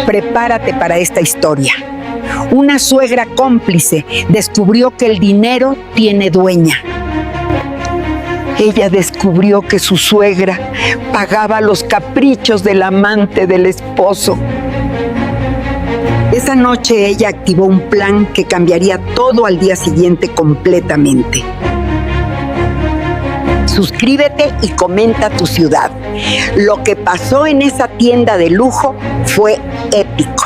Prepárate para esta historia. Una suegra cómplice descubrió que el dinero tiene dueña. Ella descubrió que su suegra pagaba los caprichos del amante del esposo. Esa noche ella activó un plan que cambiaría todo al día siguiente completamente. Suscríbete y comenta tu ciudad. Lo que pasó en esa tienda de lujo fue épico.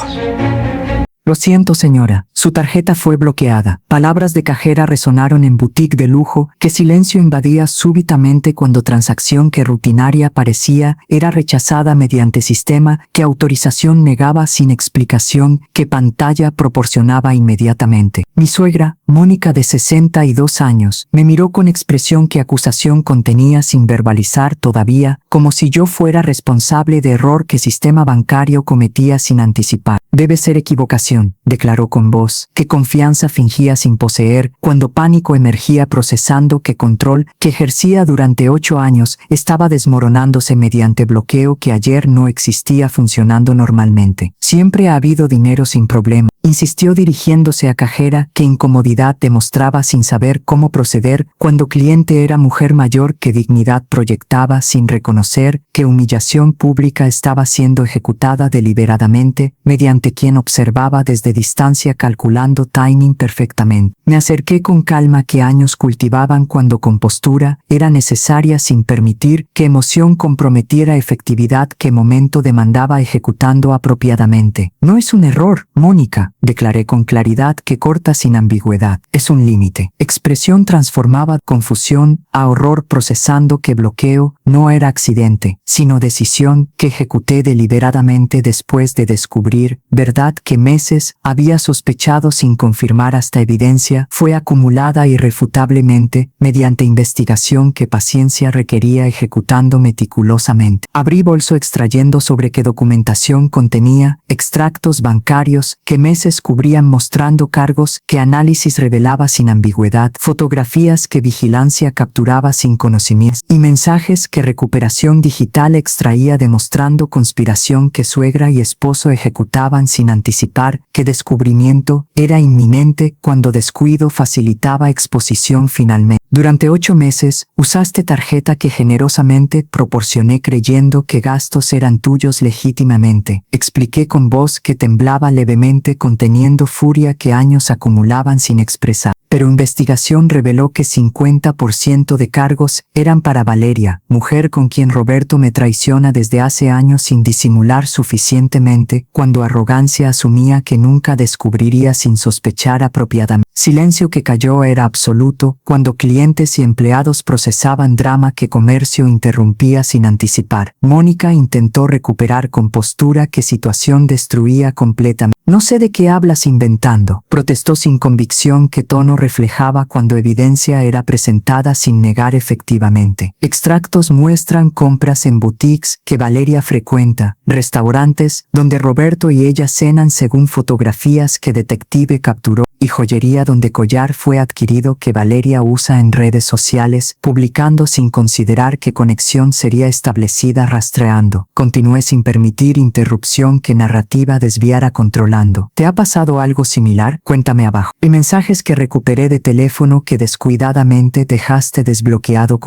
Lo siento, señora, su tarjeta fue bloqueada. Palabras de cajera resonaron en boutique de lujo, que silencio invadía súbitamente cuando transacción que rutinaria parecía era rechazada mediante sistema, que autorización negaba sin explicación, que pantalla proporcionaba inmediatamente. Mi suegra, Mónica de 62 años, me miró con expresión que acusación contenía sin verbalizar todavía, como si yo fuera responsable de error que sistema bancario cometía sin anticipar. Debe ser equivocación, declaró con voz, que confianza fingía sin poseer, cuando pánico emergía procesando que control, que ejercía durante 8 años, estaba desmoronándose mediante bloqueo que ayer no existía funcionando normalmente. Siempre ha habido dinero sin problema, insistió dirigiéndose a cajera, que incomodidad demostraba sin saber cómo proceder, cuando cliente era mujer mayor que dignidad proyectaba sin reconocer que humillación pública estaba siendo ejecutada deliberadamente, mediante quien observaba desde distancia calculando timing perfectamente. Me acerqué con calma que años cultivaban cuando compostura era necesaria sin permitir que emoción comprometiera efectividad que momento demandaba ejecutando apropiadamente. No es un error, Mónica, declaré con claridad que corta sin ambigüedad. Es un límite. Expresión transformaba confusión a horror procesando que bloqueo no era accidente, sino decisión que ejecuté deliberadamente después de descubrir verdad que meses había sospechado sin confirmar hasta evidencia fue acumulada irrefutablemente mediante investigación que paciencia requería ejecutando meticulosamente. Abrí bolso extrayendo sobre qué documentación contenía extractos bancarios que meses cubrían mostrando cargos que análisis revelaba sin ambigüedad, fotografías que vigilancia capturaba sin conocimiento y mensajes que recuperación digital extraía demostrando conspiración que suegra y esposo ejecutaban sin anticipar que descubrimiento era inminente cuando descuido facilitaba exposición finalmente. Durante 8 meses usaste tarjeta que generosamente proporcioné creyendo que gastos eran tuyos legítimamente. Expliqué con voz que temblaba levemente conteniendo furia que años acumulaban sin expresar. Pero investigación reveló que 50% de cargos eran para Valeria, mujer con quien Roberto me traiciona desde hace años sin disimular suficientemente, cuando arrogancia asumía que nunca descubriría sin sospechar apropiadamente. Silencio que cayó era absoluto, cuando clientes y empleados procesaban drama que comercio interrumpía sin anticipar. Mónica intentó recuperar compostura que situación destruía completamente. No sé de qué hablas inventando, protestó sin convicción que tono reflejaba cuando evidencia era presentada sin negar efectivamente. Extractos muestran compras en boutiques que Valeria frecuenta, restaurantes donde Roberto y ella cenan según fotografías que detective capturó, y joyería donde collar fue adquirido que Valeria usa en redes sociales, publicando sin considerar qué conexión sería establecida rastreando. Continué sin permitir interrupción que narrativa desviara controlando. ¿Te ha pasado algo similar? Cuéntame abajo. Y mensajes que recuperé de teléfono que descuidadamente dejaste desbloqueado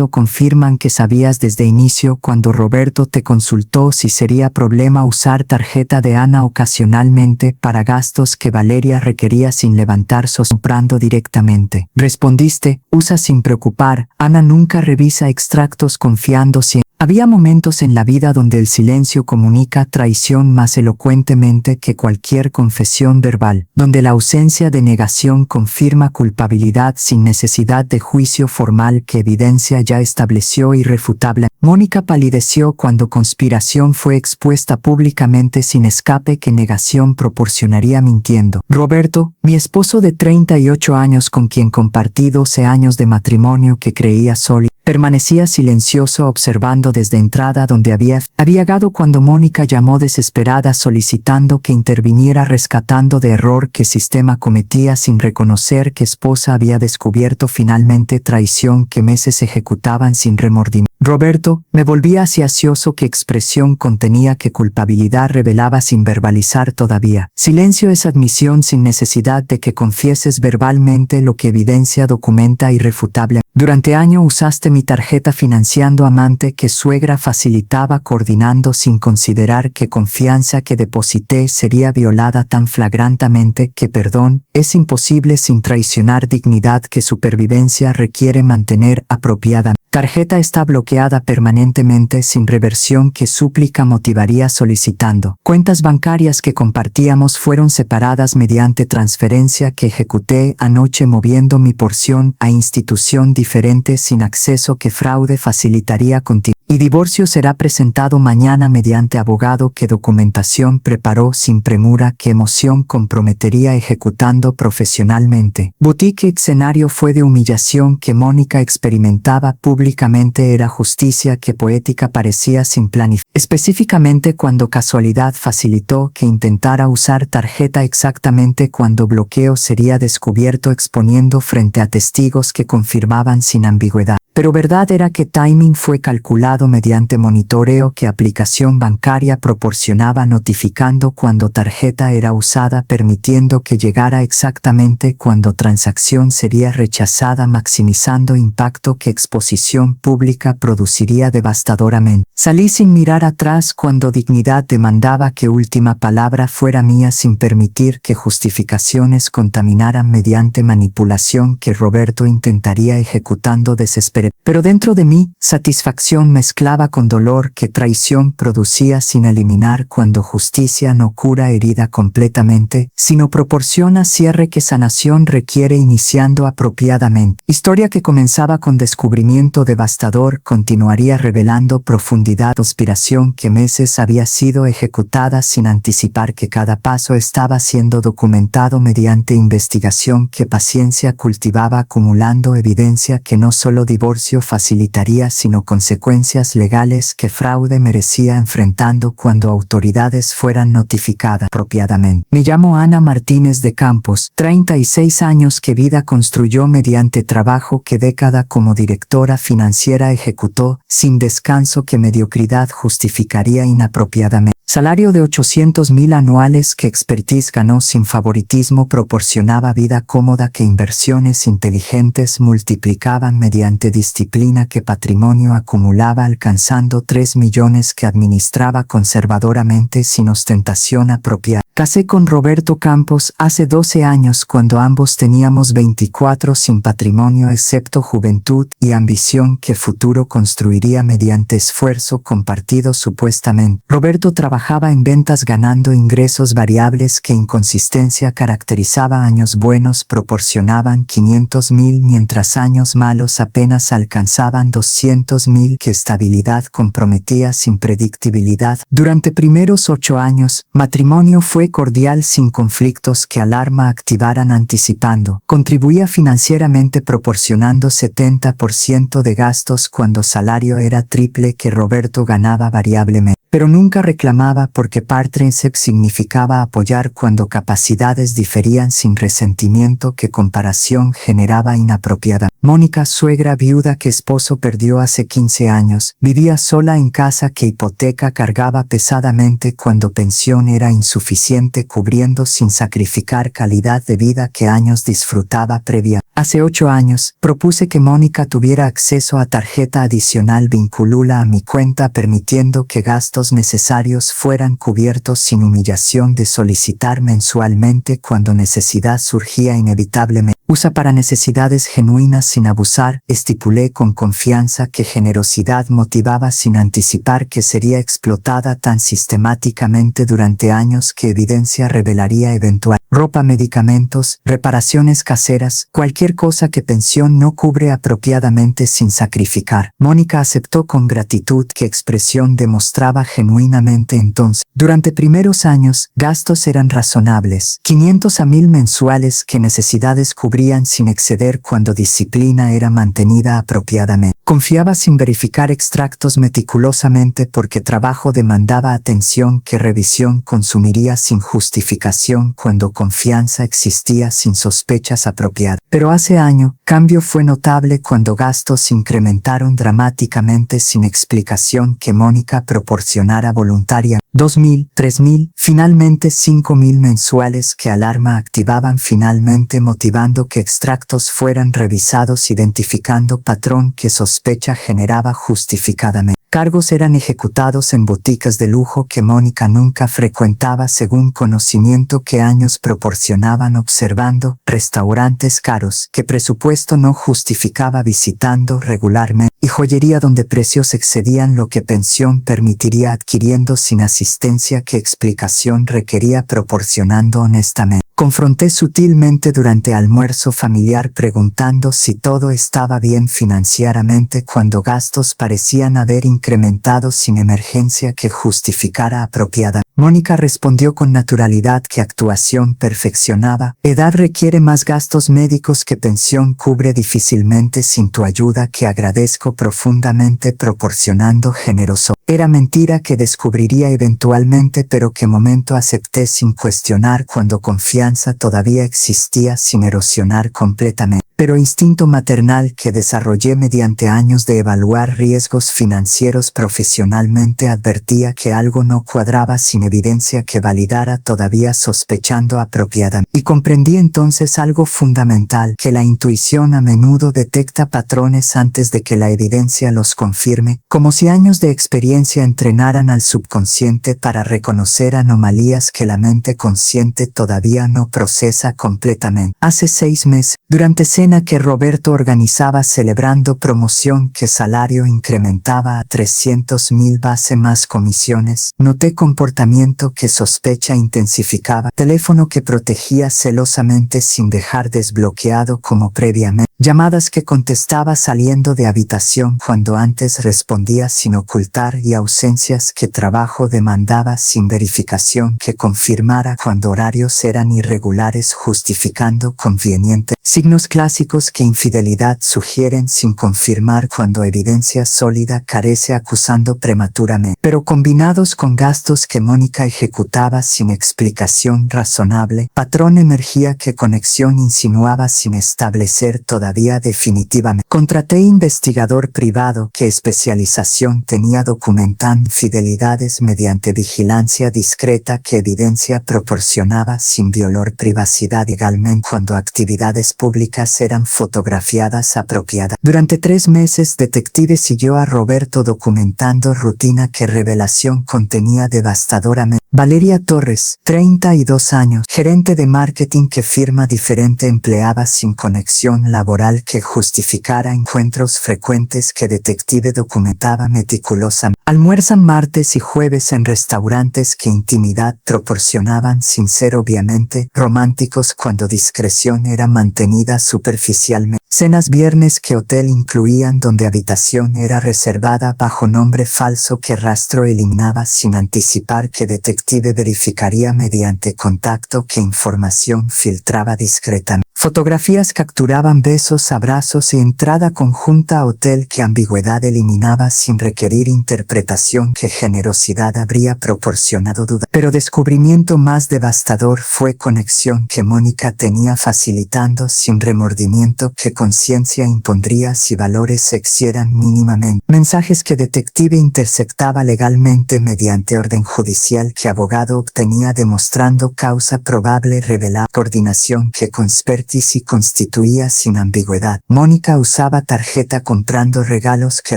confirman que sabías desde inicio cuando Roberto te consultó si sería problema usar tarjeta de Ana ocasionalmente para gastos que Valeria requería sin levantar comprando directamente. Respondiste, usa sin preocupar, Ana nunca revisa extractos confiando siempre. Había momentos en la vida donde el silencio comunica traición más elocuentemente que cualquier confesión verbal, donde la ausencia de negación confirma culpabilidad sin necesidad de juicio formal que evidencia ya estableció irrefutable. Mónica palideció cuando conspiración fue expuesta públicamente sin escape que negación proporcionaría mintiendo. Roberto, mi esposo de 38 años con quien compartí 12 años de matrimonio que creía sólido, permanecía silencioso observando desde entrada donde había llegado cuando Mónica llamó desesperada solicitando que interviniera rescatando de error que sistema cometía sin reconocer que esposa había descubierto finalmente traición que meses ejecutaban sin remordimiento. Roberto, me volví hacia ansioso qué expresión contenía qué culpabilidad revelaba sin verbalizar todavía. Silencio es admisión sin necesidad de que confieses verbalmente lo que evidencia documenta irrefutable. Durante año usaste mi tarjeta financiando amante que suegra facilitaba coordinando sin considerar que confianza que deposité sería violada tan flagrantemente que perdón es imposible sin traicionar dignidad que supervivencia requiere mantener apropiada. Tarjeta está bloqueada permanentemente sin reversión que súplica motivaría solicitando. Cuentas bancarias que compartíamos fueron separadas mediante transferencia que ejecuté anoche moviendo mi porción a institución diferente sin acceso que fraude facilitaría contigo. Y divorcio será presentado mañana mediante abogado que documentación preparó sin premura que emoción comprometería ejecutando profesionalmente. Boutique escenario fue de humillación que Mónica experimentaba públicamente era justicia que poética parecía sin planificar. Específicamente cuando casualidad facilitó que intentara usar tarjeta exactamente cuando bloqueo sería descubierto exponiendo frente a testigos que confirmaban sin ambigüedad. Pero verdad era que timing fue calculado mediante monitoreo que aplicación bancaria proporcionaba notificando cuando tarjeta era usada permitiendo que llegara exactamente cuando transacción sería rechazada maximizando impacto que exposición pública produciría devastadoramente. Salí sin mirar atrás cuando dignidad demandaba que última palabra fuera mía sin permitir que justificaciones contaminaran mediante manipulación que Roberto intentaría ejecutando desesperadamente. Pero dentro de mí, satisfacción mezclaba con dolor que traición producía sin eliminar cuando justicia no cura herida completamente, sino proporciona cierre que sanación requiere iniciando apropiadamente. Historia que comenzaba con descubrimiento devastador continuaría revelando profundidad conspiración que meses había sido ejecutada sin anticipar que cada paso estaba siendo documentado mediante investigación que paciencia cultivaba acumulando evidencia que no solo divorcio facilitaría sino consecuencias legales que fraude merecía enfrentando cuando autoridades fueran notificadas apropiadamente. Me llamo Ana Martínez de Campos, 36 años que vida construyó mediante trabajo que década como directora financiera ejecutó sin descanso que mediocridad justificaría inapropiadamente. Salario de 800,000 anuales que expertise ganó sin favoritismo proporcionaba vida cómoda que inversiones inteligentes multiplicaban mediante disciplina que patrimonio acumulaba alcanzando 3 millones que administraba conservadoramente sin ostentación apropiada. Casé con Roberto Campos hace 12 años cuando ambos teníamos 24 sin patrimonio excepto juventud y ambición que futuro construiría mediante esfuerzo compartido supuestamente. Roberto trabajaba en ventas ganando ingresos variables que inconsistencia caracterizaba años buenos proporcionaban 500,000 mientras años malos apenas alcanzaban 200,000 que estabilidad comprometía sin predictibilidad. Durante primeros 8 años, matrimonio fue cordial sin conflictos que alarma activaran anticipando. Contribuía financieramente proporcionando 70% de gastos cuando salario era triple que Roberto ganaba variablemente. Pero nunca reclamaba porque partnership significaba apoyar cuando capacidades diferían sin resentimiento que comparación generaba inapropiada. Mónica, suegra viuda que esposo perdió hace 15 años, vivía sola en casa que hipoteca cargaba pesadamente cuando pensión era insuficiente cubriendo sin sacrificar calidad de vida que años disfrutaba previa. Hace 8 años, propuse que Mónica tuviera acceso a tarjeta adicional vinculada a mi cuenta permitiendo que gastos necesarios fueran cubiertos sin humillación de solicitar mensualmente cuando necesidad surgía inevitablemente. Usa para necesidades genuinas sin abusar, estipulé con confianza que generosidad motivaba sin anticipar que sería explotada tan sistemáticamente durante años que evidencia revelaría eventual. Ropa, medicamentos, reparaciones caseras, cualquier cosa que pensión no cubre apropiadamente sin sacrificar. Mónica aceptó con gratitud que expresión demostraba genuinamente entonces. Durante primeros años, gastos eran razonables, 500 a 1,000 mensuales que necesidades cubrían sin exceder cuando disciplina era mantenida apropiadamente. Confiaba sin verificar extractos meticulosamente porque trabajo demandaba atención que revisión consumiría sin justificación cuando confianza existía sin sospechas apropiadas. Pero hace año, cambio fue notable cuando gastos incrementaron dramáticamente sin explicación que Mónica proporcionara voluntaria. 2.000, 3.000, finalmente 5.000 mensuales que alarma activaban finalmente motivando que extractos fueran revisados identificando patrón que sospecha generaba justificadamente. Cargos eran ejecutados en boutiques de lujo que Mónica nunca frecuentaba según conocimiento que años proporcionaban observando, restaurantes caros que presupuesto no justificaba visitando regularmente, y joyería donde precios excedían lo que pensión permitiría adquiriendo sin asistencia que explicación requería proporcionando honestamente. Confronté sutilmente durante almuerzo familiar preguntando si todo estaba bien financieramente cuando gastos parecían haber incrementado sin emergencia que justificara apropiada. Mónica respondió con naturalidad que actuación perfeccionaba. Edad requiere más gastos médicos que pensión cubre difícilmente sin tu ayuda que agradezco profundamente proporcionando generoso. Era mentira que descubriría eventualmente pero que momento acepté sin cuestionar cuando confianza todavía existía sin erosionar completamente. Pero instinto maternal que desarrollé mediante años de evaluar riesgos financieros profesionalmente advertía que algo no cuadraba sin evidencia que validara todavía sospechando apropiadamente. Y comprendí entonces algo fundamental, que la intuición a menudo detecta patrones antes de que la evidencia los confirme, como si años de experiencia entrenaran al subconsciente para reconocer anomalías que la mente consciente todavía no procesa completamente. Hace 6 meses, durante cena que Roberto organizaba celebrando promoción que salario incrementaba a 300.000 base más comisiones, noté comportamiento que sospecha intensificaba, teléfono que protegía celosamente sin dejar desbloqueado como previamente, llamadas que contestaba saliendo de habitación cuando antes respondía sin ocultar y ausencias que trabajo demandaba sin verificación que confirmara cuando horarios eran irregulares justificando conveniente, signos clásicos que infidelidad sugieren sin confirmar cuando evidencia sólida carece acusando prematuramente, pero combinados con gastos que Mónica ejecutaba sin explicación razonable, patrón emergía que conexión insinuaba sin establecer todavía definitivamente. Contraté investigador privado que especialización tenía documentando fidelidades mediante vigilancia discreta que evidencia proporcionaba sin violar privacidad legalmente cuando actividades públicas eran fotografiadas apropiadas. Durante 3 meses detective siguió a Roberto documentando rutina que revelación contenía devastadoramente. Valeria Torres, 32 años, gerente de marketing que firma diferente empleaba sin conexión laboral que justificara encuentros frecuentes que detective documentaba meticulosamente. Almuerzan martes y jueves en restaurantes que intimidad proporcionaban sin ser obviamente románticos cuando discreción era mantenida superficialmente. Cenas viernes que hotel incluían donde habitación era reservada bajo nombre falso que rastro eliminaba sin anticipar que detective verificaría mediante contacto que información filtraba discretamente. Fotografías capturaban besos, abrazos y entrada conjunta a hotel que ambigüedad eliminaba sin requerir interpretación que generosidad habría proporcionado duda. Pero descubrimiento más devastador fue conexión que Mónica tenía facilitando sin remordimiento que conciencia impondría si valores se excedieran mínimamente. Mensajes que detective interceptaba legalmente mediante orden judicial que abogado obtenía demostrando causa probable revelada coordinación que conspiró y constituía sin ambigüedad. Mónica usaba tarjeta comprando regalos que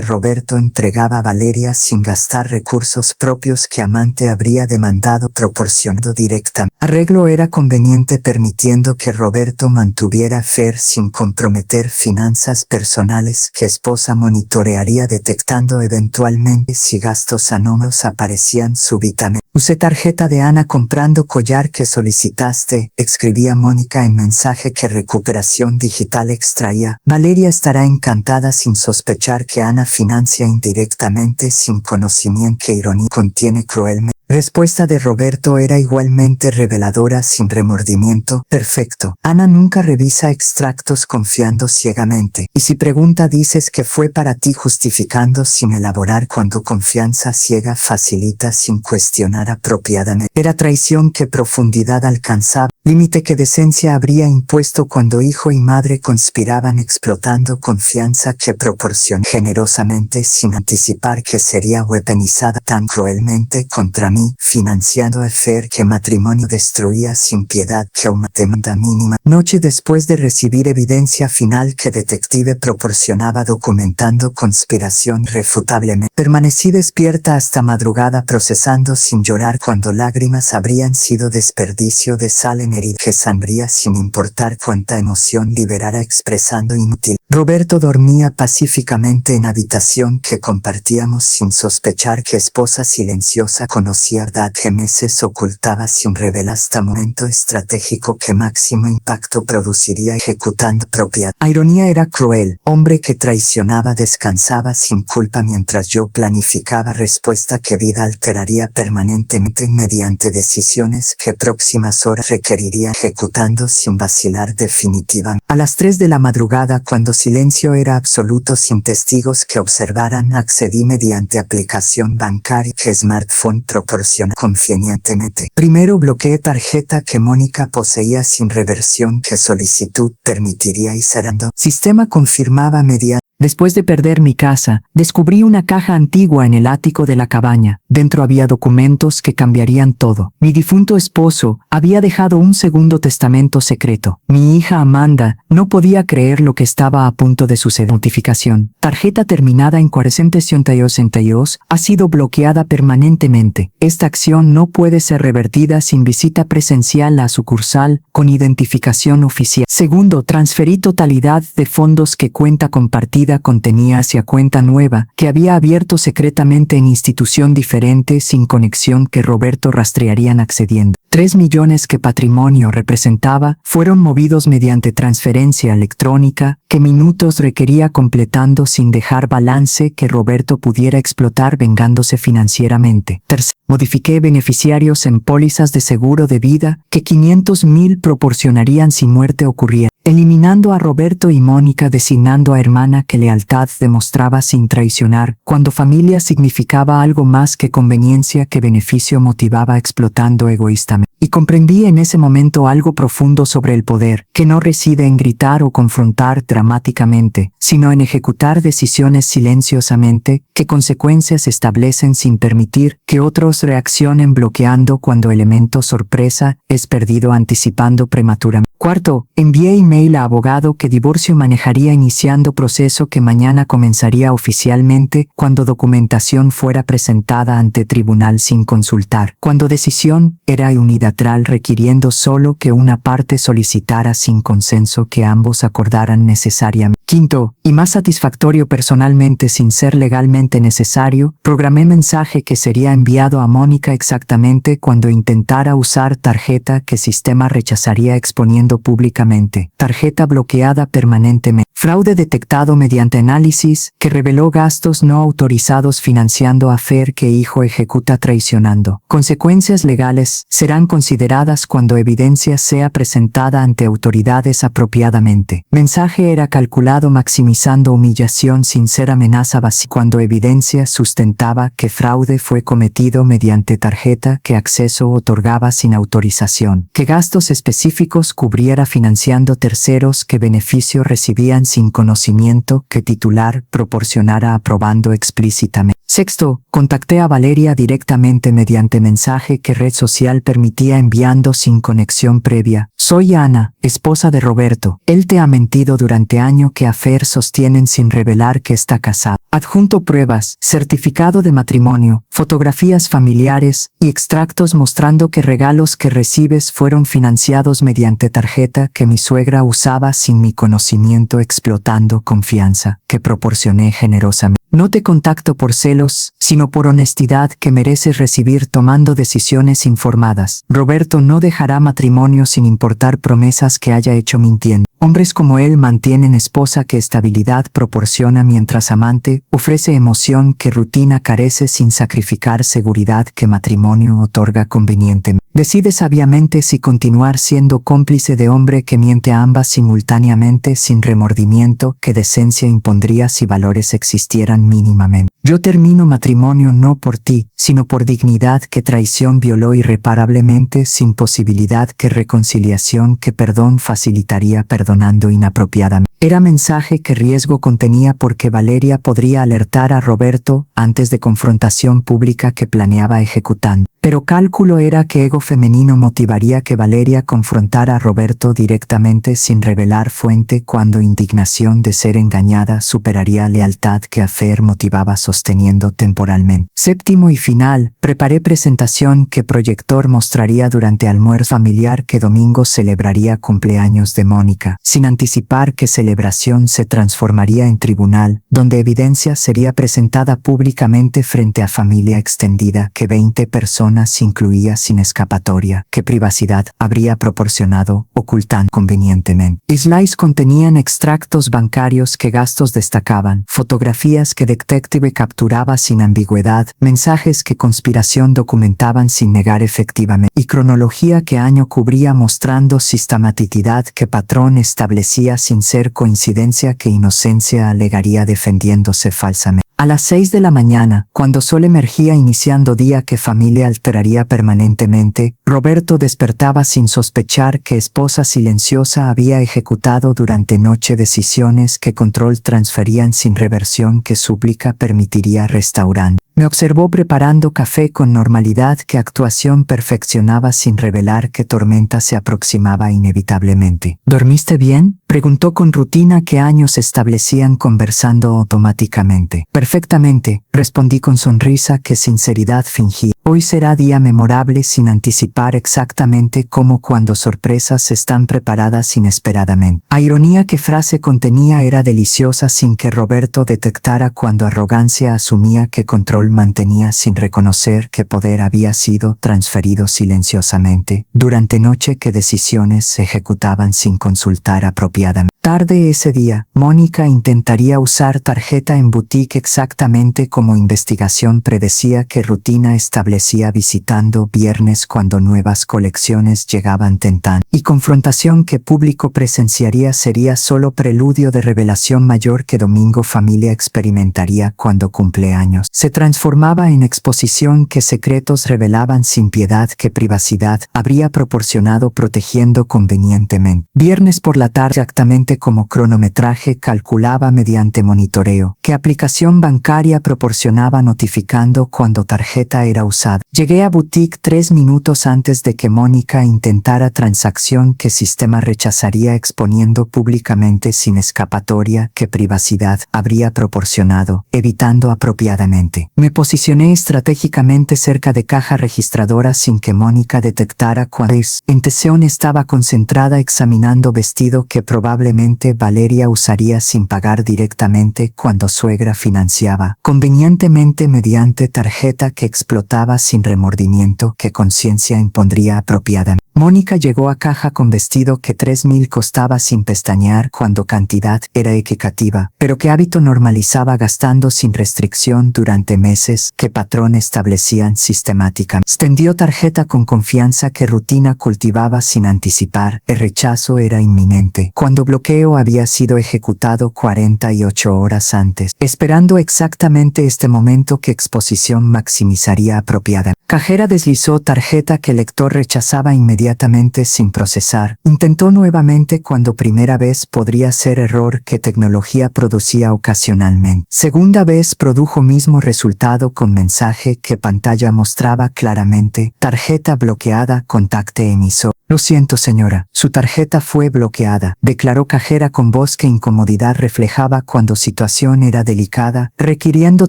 Roberto entregaba a Valeria sin gastar recursos propios que amante habría demandado proporcionando directamente. Arreglo era conveniente permitiendo que Roberto mantuviera Fer sin comprometer finanzas personales que esposa monitorearía detectando eventualmente si gastos anómalos aparecían súbitamente. Usé tarjeta de Ana comprando collar que solicitaste, escribía Mónica en mensaje que recuperación digital extraía. Valeria estará encantada sin sospechar que Ana financia indirectamente sin conocimiento que ironía contiene cruelmente. Respuesta de Roberto era igualmente reveladora, sin remordimiento. Perfecto. Ana nunca revisa extractos confiando ciegamente. Y si pregunta dices que fue para ti, justificando sin elaborar, cuando confianza ciega facilita sin cuestionar apropiadamente. Era traición que profundidad alcanzaba, límite que decencia habría impuesto cuando hijo y madre conspiraban, explotando confianza que proporcionó generosamente sin anticipar que sería weaponizada tan cruelmente contra mí, financiando a Fer que matrimonio destruía sin piedad que una demanda mínima. Noche después de recibir evidencia final que detective proporcionaba documentando conspiración refutablemente, permanecí despierta hasta madrugada procesando sin llorar cuando lágrimas habrían sido desperdicio de sal en herida que sangría sin importar cuánta emoción liberara expresando inútil. Roberto dormía pacíficamente en habitación que compartíamos sin sospechar que esposa silenciosa conocía verdad que meses ocultaba sin revelar hasta momento estratégico que máximo impacto produciría ejecutando propiedad. La ironía era cruel. Hombre que traicionaba descansaba sin culpa mientras yo planificaba respuesta que vida alteraría permanentemente mediante decisiones que próximas horas requeriría ejecutando sin vacilar definitivamente. A las 3 de la madrugada, cuando silencio era absoluto sin testigos que observaran, accedí mediante aplicación bancaria que smartphone proporciona convenientemente. Primero bloqueé tarjeta que Mónica poseía sin reversión que solicitud permitiría y cerrando. Sistema confirmaba mediante. Después de perder mi casa, descubrí una caja antigua en el ático de la cabaña. Dentro había documentos que cambiarían todo. Mi difunto esposo había dejado un segundo testamento secreto. Mi hija Amanda no podía creer lo que estaba a punto de suceder. Notificación. Tarjeta terminada en 482 ha sido bloqueada permanentemente. Esta acción no puede ser revertida sin visita presencial a sucursal con identificación oficial. Segundo, transferí totalidad de fondos que cuenta compartida contenía hacia cuenta nueva que había abierto secretamente en institución diferente sin conexión que Roberto rastrearían accediendo. 3 millones que patrimonio representaba fueron movidos mediante transferencia electrónica que minutos requería completando sin dejar balance que Roberto pudiera explotar vengándose financieramente. Tercero, modifiqué beneficiarios en pólizas de seguro de vida que 500,000 proporcionarían si muerte ocurriera, eliminando a Roberto y Mónica, designando a hermana que lealtad demostraba sin traicionar, cuando familia significaba algo más que conveniencia que beneficio motivaba explotando egoístamente. Y comprendí en ese momento algo profundo sobre el poder, que no reside en gritar o confrontar dramáticamente, sino en ejecutar decisiones silenciosamente, que consecuencias establecen sin permitir que otros reaccionen, bloqueando cuando elemento sorpresa es perdido, anticipando prematuramente. Cuarto, envié email a abogado que divorcio manejaría iniciando proceso que mañana comenzaría oficialmente cuando documentación fuera presentada ante tribunal sin consultar, cuando decisión era unilateral requiriendo solo que una parte solicitara sin consenso que ambos acordaran necesariamente. Quinto, y más satisfactorio personalmente sin ser legalmente necesario, programé mensaje que sería enviado a Mónica exactamente cuando intentara usar tarjeta que sistema rechazaría exponiendo públicamente. Tarjeta bloqueada permanentemente. Fraude detectado mediante análisis que reveló gastos no autorizados financiando a Fer que hijo ejecuta traicionando. Consecuencias legales serán consideradas cuando evidencia sea presentada ante autoridades apropiadamente. Mensaje era calculado maximizando humillación sin ser amenaza vacía cuando evidencia sustentaba que fraude fue cometido mediante tarjeta que acceso otorgaba sin autorización. Que gastos específicos cubriera financiando terceros que beneficio recibían sin conocimiento que titular proporcionara aprobando explícitamente. Sexto, contacté a Valeria directamente mediante mensaje que red social permitía enviando sin conexión previa. Soy Ana, esposa de Roberto. Él te ha mentido durante año que a Fer sostienen sin revelar que está casado. Adjunto pruebas, certificado de matrimonio, fotografías familiares y extractos mostrando que regalos que recibes fueron financiados mediante tarjeta que mi suegra usaba sin mi conocimiento, explotando confianza que proporcioné generosamente. No te contacto por celos, sino por honestidad que mereces recibir tomando decisiones informadas. Roberto no dejará matrimonio sin importar promesas que haya hecho mintiendo. Hombres como él mantienen esposa que estabilidad proporciona mientras amante ofrece emoción que rutina carece sin sacrificar seguridad que matrimonio otorga convenientemente. Decide sabiamente si continuar siendo cómplice de hombre que miente a ambas simultáneamente sin remordimiento que decencia impondría si valores existieran mínimamente. Yo termino matrimonio no por ti, sino por dignidad que traición violó irreparablemente sin posibilidad que reconciliación que perdón facilitaría perdonando inapropiadamente. Era mensaje que riesgo contenía porque Valeria podría alertar a Roberto antes de confrontación pública que planeaba ejecutando. Pero cálculo era que ego femenino motivaría que Valeria confrontara a Roberto directamente sin revelar fuente cuando indignación de ser engañada superaría lealtad que Afer motivaba sosteniendo temporalmente. Séptimo y final, preparé presentación que proyector mostraría durante almuerzo familiar que domingo celebraría cumpleaños de Mónica, sin anticipar que celebración se transformaría en tribunal, donde evidencia sería presentada públicamente frente a familia extendida que 20 personas incluía sin escapatoria, qué privacidad habría proporcionado, ocultando convenientemente. Slides contenían extractos bancarios que gastos destacaban, fotografías que detective capturaba sin ambigüedad, mensajes que conspiración documentaban sin negar efectivamente, y cronología que año cubría mostrando sistematicidad que patrón establecía sin ser coincidencia que inocencia alegaría defendiéndose falsamente. A las 6 de la mañana, cuando sol emergía iniciando día que familia alteraría permanentemente, Roberto despertaba sin sospechar que esposa silenciosa había ejecutado durante noche decisiones que control transferían sin reversión que súplica permitiría restaurar. Me observó preparando café con normalidad que actuación perfeccionaba sin revelar que tormenta se aproximaba inevitablemente. ¿Dormiste bien?, preguntó con rutina que años establecían conversando automáticamente. Perfectamente, respondí con sonrisa que sinceridad fingí. Hoy será día memorable sin anticipar exactamente cómo cuando sorpresas están preparadas inesperadamente. A ironía que frase contenía era deliciosa sin que Roberto detectara cuando arrogancia asumía que control mantenía sin reconocer que poder había sido transferido silenciosamente, durante noche que decisiones se ejecutaban sin consultar apropiadamente. Tarde ese día, Mónica intentaría usar tarjeta en boutique exactamente como investigación predecía que rutina establecía visitando viernes cuando nuevas colecciones llegaban tentando, y confrontación que público presenciaría sería solo preludio de revelación mayor que domingo familia experimentaría cuando cumpleaños. Se transformaba en exposición que secretos revelaban sin piedad que privacidad habría proporcionado protegiendo convenientemente. Viernes por la tarde exactamente como cronometraje calculaba mediante monitoreo, qué aplicación bancaria proporcionaba notificando cuando tarjeta era usada. Llegué a boutique 3 minutos antes de que Mónica intentara transacción que sistema rechazaría exponiendo públicamente sin escapatoria qué privacidad habría proporcionado, evitando apropiadamente. Me posicioné estratégicamente cerca de caja registradora sin que Mónica detectara cuando intención estaba concentrada examinando vestido que probablemente Valeria usaría sin pagar directamente cuando suegra financiaba, convenientemente mediante tarjeta que explotaba sin remordimiento que conciencia impondría apropiadamente. Mónica llegó a caja con vestido que 3,000 costaba sin pestañear cuando cantidad era equitativa, pero que hábito normalizaba gastando sin restricción durante meses que patrón establecían sistemáticamente. Extendió tarjeta con confianza que rutina cultivaba sin anticipar, el rechazo era inminente, cuando bloqueo había sido ejecutado 48 horas antes, esperando exactamente este momento que exposición maximizaría apropiadamente. Cajera deslizó tarjeta que lector rechazaba inmediatamente sin procesar. Intentó nuevamente cuando primera vez podría ser error que tecnología producía ocasionalmente. Segunda vez produjo mismo resultado con mensaje que pantalla mostraba claramente. Tarjeta bloqueada, contacte emisor. Lo siento señora, su tarjeta fue bloqueada, declaró cajera con voz que incomodidad reflejaba cuando situación era delicada, requiriendo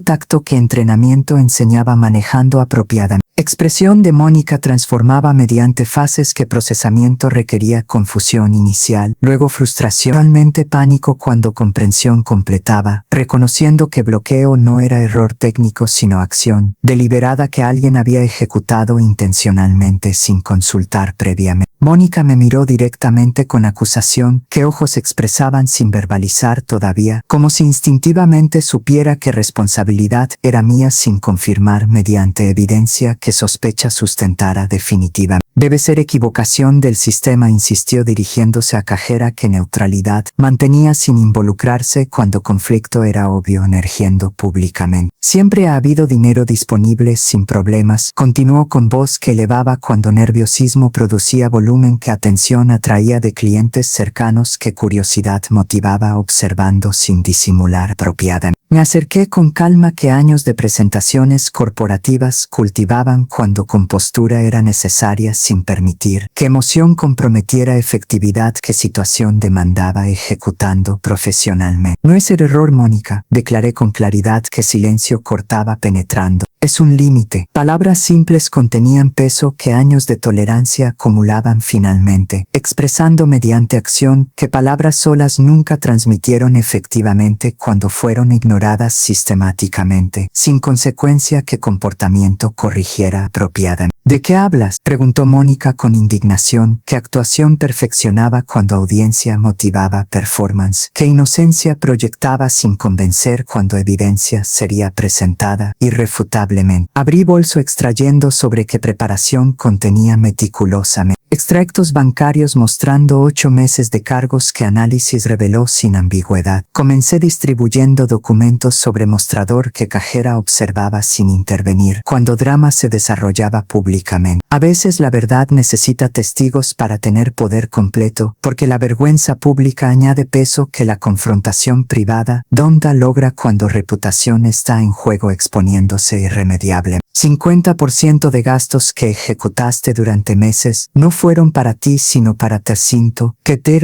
tacto que entrenamiento enseñaba manejando apropiadamente. Expresión de Mónica transformaba mediante fases que procesamiento requería confusión inicial, luego frustración, realmente pánico cuando comprensión completaba, reconociendo que bloqueo no era error técnico sino acción deliberada que alguien había ejecutado intencionalmente sin consultar previamente. Mónica me miró directamente con acusación, que ojos expresaban sin verbalizar todavía, como si instintivamente supiera que responsabilidad era mía sin confirmar mediante evidencia que sospecha sustentara definitivamente. Debe ser equivocación del sistema, insistió dirigiéndose a cajera, que neutralidad mantenía sin involucrarse cuando conflicto era obvio, emergiendo públicamente. Siempre ha habido dinero disponible sin problemas, continuó con voz que elevaba cuando nerviosismo producía volumen, que atención atraía de clientes cercanos, que curiosidad motivaba observando sin disimular apropiadamente. Me acerqué con calma, que años de presentaciones corporativas cultivaban cuando compostura era necesaria, sin permitir que emoción comprometiera efectividad que situación demandaba, ejecutando profesionalmente. No es el error, Mónica, declaré con claridad, que silencio cortaba penetrando. Es un límite. Palabras simples contenían peso que años de tolerancia acumulaban finalmente, expresando mediante acción que palabras solas nunca transmitieron efectivamente cuando fueron ignoradas sistemáticamente, sin consecuencia que comportamiento corrigiera apropiadamente. ¿De qué hablas?, preguntó Mónica con indignación, que actuación perfeccionaba cuando audiencia motivaba performance, que inocencia proyectaba sin convencer cuando evidencia sería presentada irrefutablemente. Abrí bolso extrayendo sobre qué preparación contenía meticulosamente extractos bancarios mostrando 8 meses de cargos que análisis reveló sin ambigüedad. Comencé distribuyendo documentos sobre mostrador que cajera observaba sin intervenir cuando drama se desarrollaba públicamente. A veces la verdad necesita testigos para tener poder completo, porque la vergüenza pública añade peso que la confrontación privada donda logra cuando reputación está en juego, exponiéndose irremediable. 50% de gastos que ejecutaste durante meses no fueron para ti sino para Tercinto, que te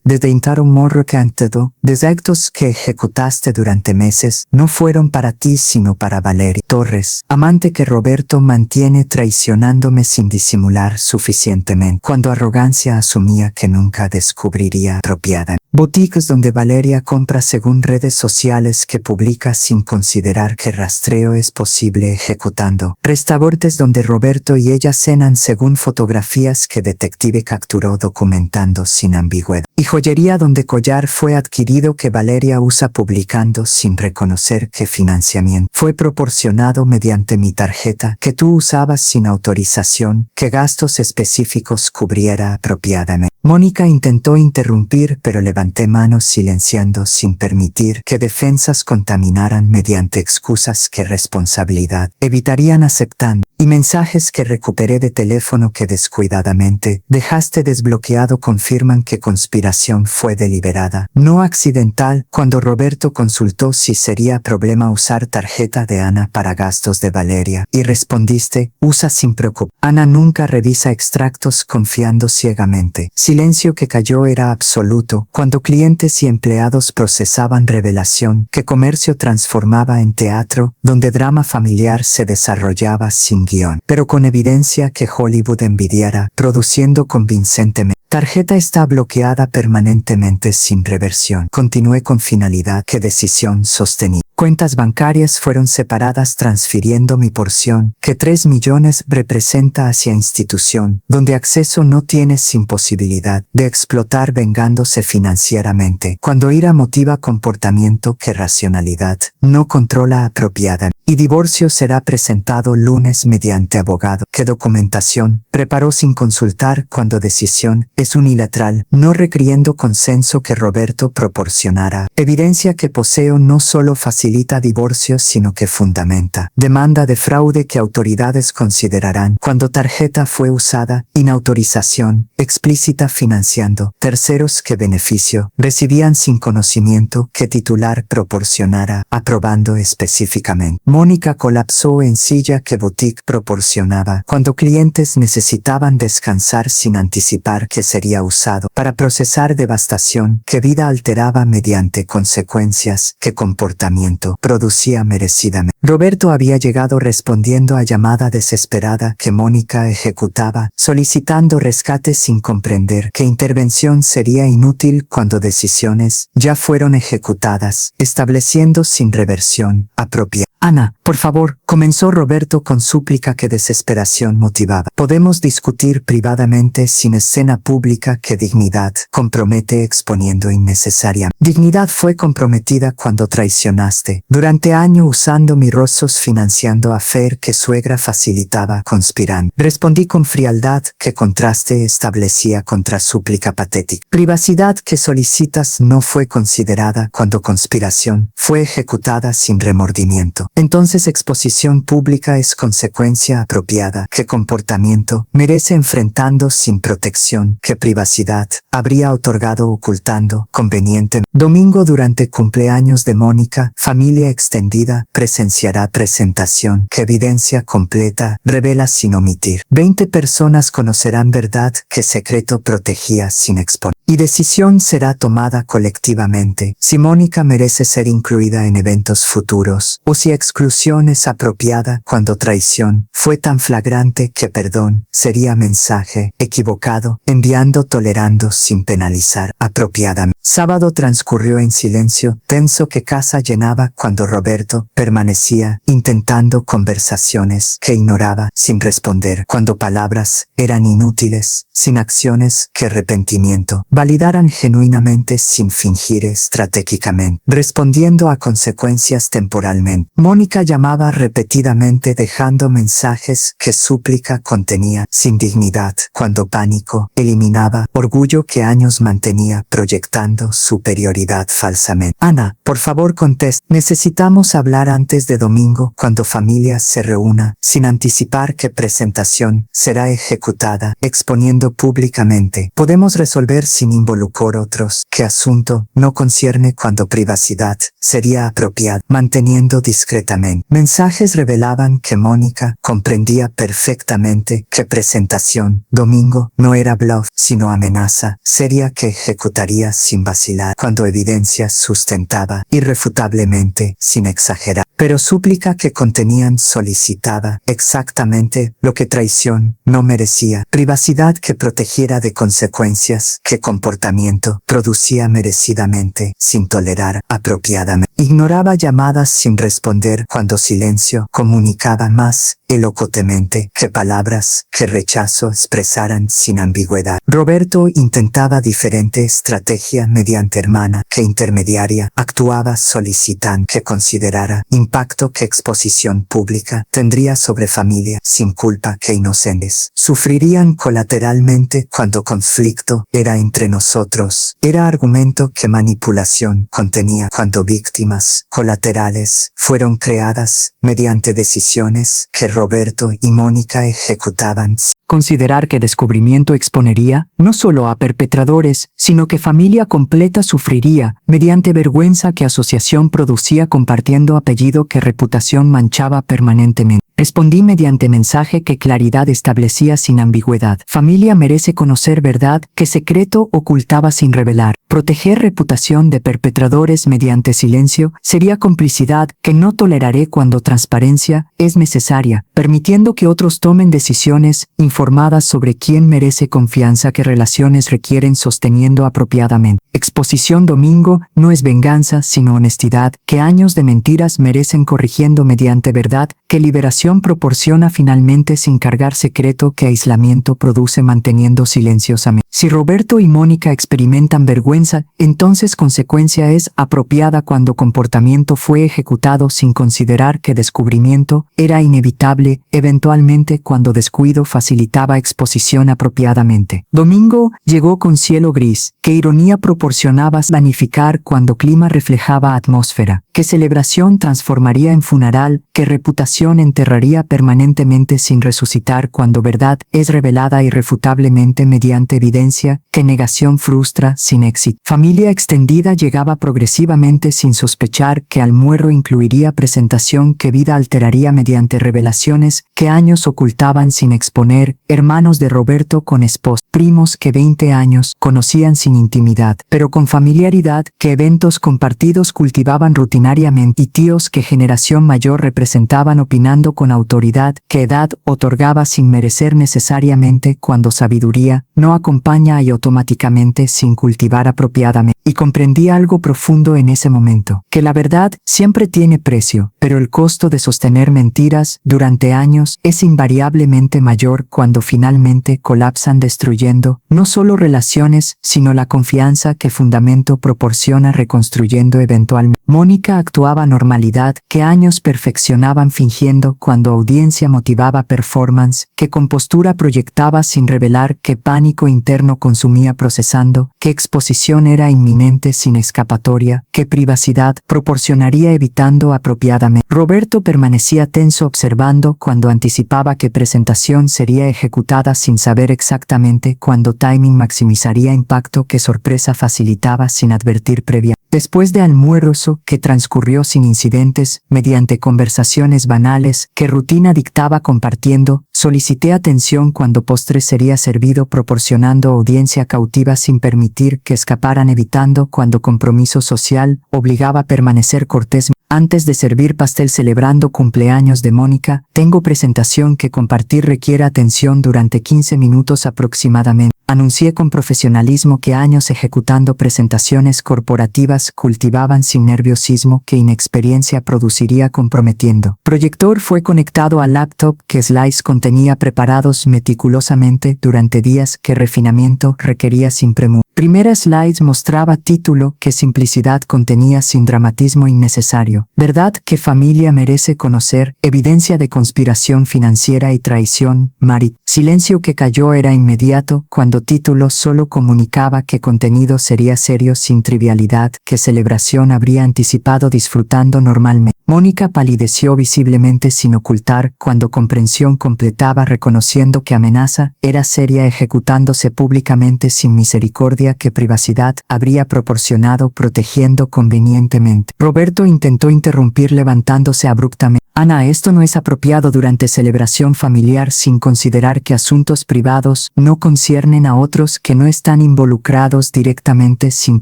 dedentaron morro cantado. Desde actos que ejecutaste durante meses no fueron para ti sino para Valeria Torres, amante que Roberto mantiene traicionándome sin disimular suficientemente, cuando arrogancia asumía que nunca descubriría apropiada. Boutiques donde Valeria compra según redes sociales que publica sin considerar que rastreo es posible ejecutando. Restaurantes donde Roberto y ella cenan según fotografías que detective capturó documentando sin ambigüedad. Y joyería donde collar fue adquirido que Valeria usa publicando sin reconocer que financiamiento fue proporcionado mediante mi tarjeta que tú usabas sin autorización, que gastos específicos cubriera apropiadamente. Mónica intentó interrumpir, pero levanté manos silenciando sin permitir que defensas contaminaran mediante excusas que responsabilidad evitarían aceptando, y mensajes que recuperé de teléfono que descuidadamente dejaste desbloqueado confirman que conspiración fue deliberada, no accidental. Cuando Roberto consultó si sería problema usar tarjeta de Ana para gastos de Valeria, y respondiste, usa sin preocupación. Ana nunca revisa extractos confiando ciegamente. Silencio que cayó era absoluto cuando clientes y empleados procesaban revelación que comercio transformaba en teatro, donde drama familiar se desarrollaba sin guión, pero con evidencia que Hollywood envidiara, produciendo convincentemente. Tarjeta está bloqueada permanentemente sin reversión. Continué con finalidad que decisión sostenida. Cuentas bancarias fueron separadas transfiriendo mi porción, que 3 millones representa hacia institución, donde acceso no tiene sin posibilidad de explotar vengándose financieramente, cuando ira motiva comportamiento que racionalidad no controla apropiada. Y divorcio será presentado lunes mediante abogado, que documentación preparó sin consultar cuando decisión es unilateral, no requiriendo consenso que Roberto proporcionara. Evidencia que poseo no solo facilita divorcios sino que fundamenta demanda de fraude que autoridades considerarán cuando tarjeta fue usada, inautorización explícita financiando terceros que beneficio recibían sin conocimiento que titular proporcionara, aprobando específicamente. Mónica colapsó en silla que boutique proporcionaba cuando clientes necesitaban descansar sin anticipar que sería usado para procesar devastación que vida alteraba mediante consecuencias que comportamiento producía merecidamente. Roberto había llegado respondiendo a llamada desesperada que Mónica ejecutaba, solicitando rescate sin comprender que intervención sería inútil cuando decisiones ya fueron ejecutadas, estableciendo sin reversión apropiada. Ana, Ana, por favor, comenzó Roberto con súplica que desesperación motivaba. Podemos discutir privadamente sin escena pública que dignidad compromete exponiendo innecesaria. Dignidad fue comprometida cuando traicionaste. Durante años usando mis rostros financiando afer que suegra facilitaba conspirando. Respondí con frialdad que contraste establecía contra súplica patética. Privacidad que solicitas no fue considerada cuando conspiración fue ejecutada sin remordimiento. Entonces exposición pública es consecuencia apropiada que comportamiento merece enfrentando sin protección que privacidad habría otorgado ocultando conveniente. Domingo durante cumpleaños de Mónica, familia extendida presenciará presentación que evidencia completa revela sin omitir. 20 personas conocerán verdad que secreto protegía sin exponer. Y decisión será tomada colectivamente si Mónica merece ser incluida en eventos futuros o si exclusión es apropiada cuando traición fue tan flagrante que perdón sería mensaje equivocado enviando tolerando sin penalizar apropiadamente. Sábado transcurrió en silencio tenso que casa llenaba cuando Roberto permanecía intentando conversaciones que ignoraba sin responder cuando palabras eran inútiles sin acciones que arrepentimiento validaran genuinamente sin fingir estratégicamente, respondiendo a consecuencias temporalmente. Mónica llamaba repetidamente dejando mensajes que súplica contenía sin dignidad, cuando pánico eliminaba orgullo que años mantenía proyectando superioridad falsamente. Ana, por favor contesta, necesitamos hablar antes de domingo cuando familia se reúna, sin anticipar que presentación será ejecutada, exponiendo públicamente. Podemos resolver sin involucrar otros, que asunto no concierne cuando privacidad sería apropiada, manteniendo discretamente. Mensajes revelaban que Mónica comprendía perfectamente que presentación domingo no era bluff, sino amenaza seria que ejecutaría sin vacilar, cuando evidencia sustentaba irrefutablemente, sin exagerar. Pero súplica que contenían solicitaba exactamente lo que traición no merecía, privacidad que protegiera de consecuencias que comportamiento producía merecidamente, sin tolerar apropiadamente. Ignoraba llamadas sin responder cuando silencio comunicaba más elocuentemente que palabras que rechazo expresaran sin ambigüedad. Roberto intentaba diferente estrategia mediante hermana que intermediaria actuaba solicitando que considerara impacto que exposición pública tendría sobre familia sin culpa que inocentes sufrirían colateralmente cuando conflicto era entre nosotros. Era argumento que manipulación contenía cuando víctimas colaterales fueron creadas mediante decisiones que Roberto y Mónica ejecutaban. Considerar que descubrimiento exponería no solo a perpetradores, sino que familia completa sufriría mediante vergüenza que asociación producía compartiendo apellido que reputación manchaba permanentemente. Respondí mediante mensaje que claridad establecía sin ambigüedad. Familia merece conocer verdad que secreto ocultaba sin revelar. Proteger reputación de perpetradores mediante silencio sería complicidad que no toleraré cuando transparencia es necesaria, permitiendo que otros tomen decisiones informadas sobre quién merece confianza que relaciones requieren sosteniendo apropiadamente. Exposición domingo no es venganza sino honestidad que años de mentiras merecen corrigiendo mediante verdad que liberación proporciona finalmente sin cargar secreto que aislamiento produce manteniendo silenciosamente. Si Roberto y Mónica experimentan vergüenza, entonces consecuencia es apropiada cuando comportamiento fue ejecutado sin considerar que descubrimiento era inevitable, eventualmente cuando descuido facilitaba exposición apropiadamente. Domingo llegó con cielo gris, que ironía proporcionaba planificar cuando clima reflejaba atmósfera, que celebración transformaría en funeral, que reputación enterraría permanentemente sin resucitar cuando verdad es revelada irrefutablemente mediante evidencia, que negación frustra sin éxito. Familia extendida llegaba progresivamente sin sospechar que almuerzo incluiría presentación que vida alteraría mediante revelaciones que años ocultaban sin exponer, hermanos de Roberto con esposa. primos que 20 años conocían sin intimidad, pero con familiaridad, que eventos compartidos cultivaban rutinariamente, y tíos que generación mayor representaban opinando con autoridad, que edad otorgaba sin merecer necesariamente cuando sabiduría no acompaña y automáticamente sin cultivar apropiadamente. Y comprendí algo profundo en ese momento, que la verdad siempre tiene precio, pero el costo de sostener mentiras durante años es invariablemente mayor cuando finalmente colapsan, destruyendo no solo relaciones, sino la confianza que fundamento proporciona, reconstruyendo eventualmente. Mónica actuaba normalidad que años perfeccionaban fingiendo, cuando audiencia motivaba performance, que compostura proyectaba sin revelar, que pánico interno consumía procesando, que exposición era inminente sin escapatoria, que privacidad proporcionaría evitando apropiadamente. Roberto permanecía tenso observando cuando anticipaba que presentación sería ejecutada sin saber exactamente cuándo timing maximizaría impacto, que sorpresa facilitaba sin advertir previa. Después de almuerzo que transcurrió sin incidentes, mediante conversaciones banales que rutina dictaba compartiendo, solicité atención cuando postre sería servido, proporcionando audiencia cautiva sin permitir que escaparan, evitando cuando compromiso social obligaba a permanecer cortés. Antes de servir pastel celebrando cumpleaños de Mónica, tengo presentación que compartir, requiere atención durante 15 minutos aproximadamente. Anuncié con profesionalismo que años ejecutando presentaciones corporativas cultivaban sin nerviosismo que inexperiencia produciría comprometiendo. Proyector fue conectado al laptop que slides contenía preparados meticulosamente durante días que refinamiento requería sin premura. Primera slides mostraba título que simplicidad contenía sin dramatismo innecesario. Verdad que familia merece conocer, evidencia de conspiración financiera y traición, Marit. Silencio que cayó era inmediato cuando título solo comunicaba que contenido sería serio sin trivialidad, que celebración habría anticipado disfrutando normalmente. Mónica palideció visiblemente sin ocultar cuando comprensión completaba, reconociendo que amenaza era seria, ejecutándose públicamente sin misericordia, que privacidad habría proporcionado protegiendo convenientemente. Roberto intentó interrumpir levantándose abruptamente. Ana, esto no es apropiado durante celebración familiar sin considerar que asuntos privados no conciernen a otros que no están involucrados directamente, sin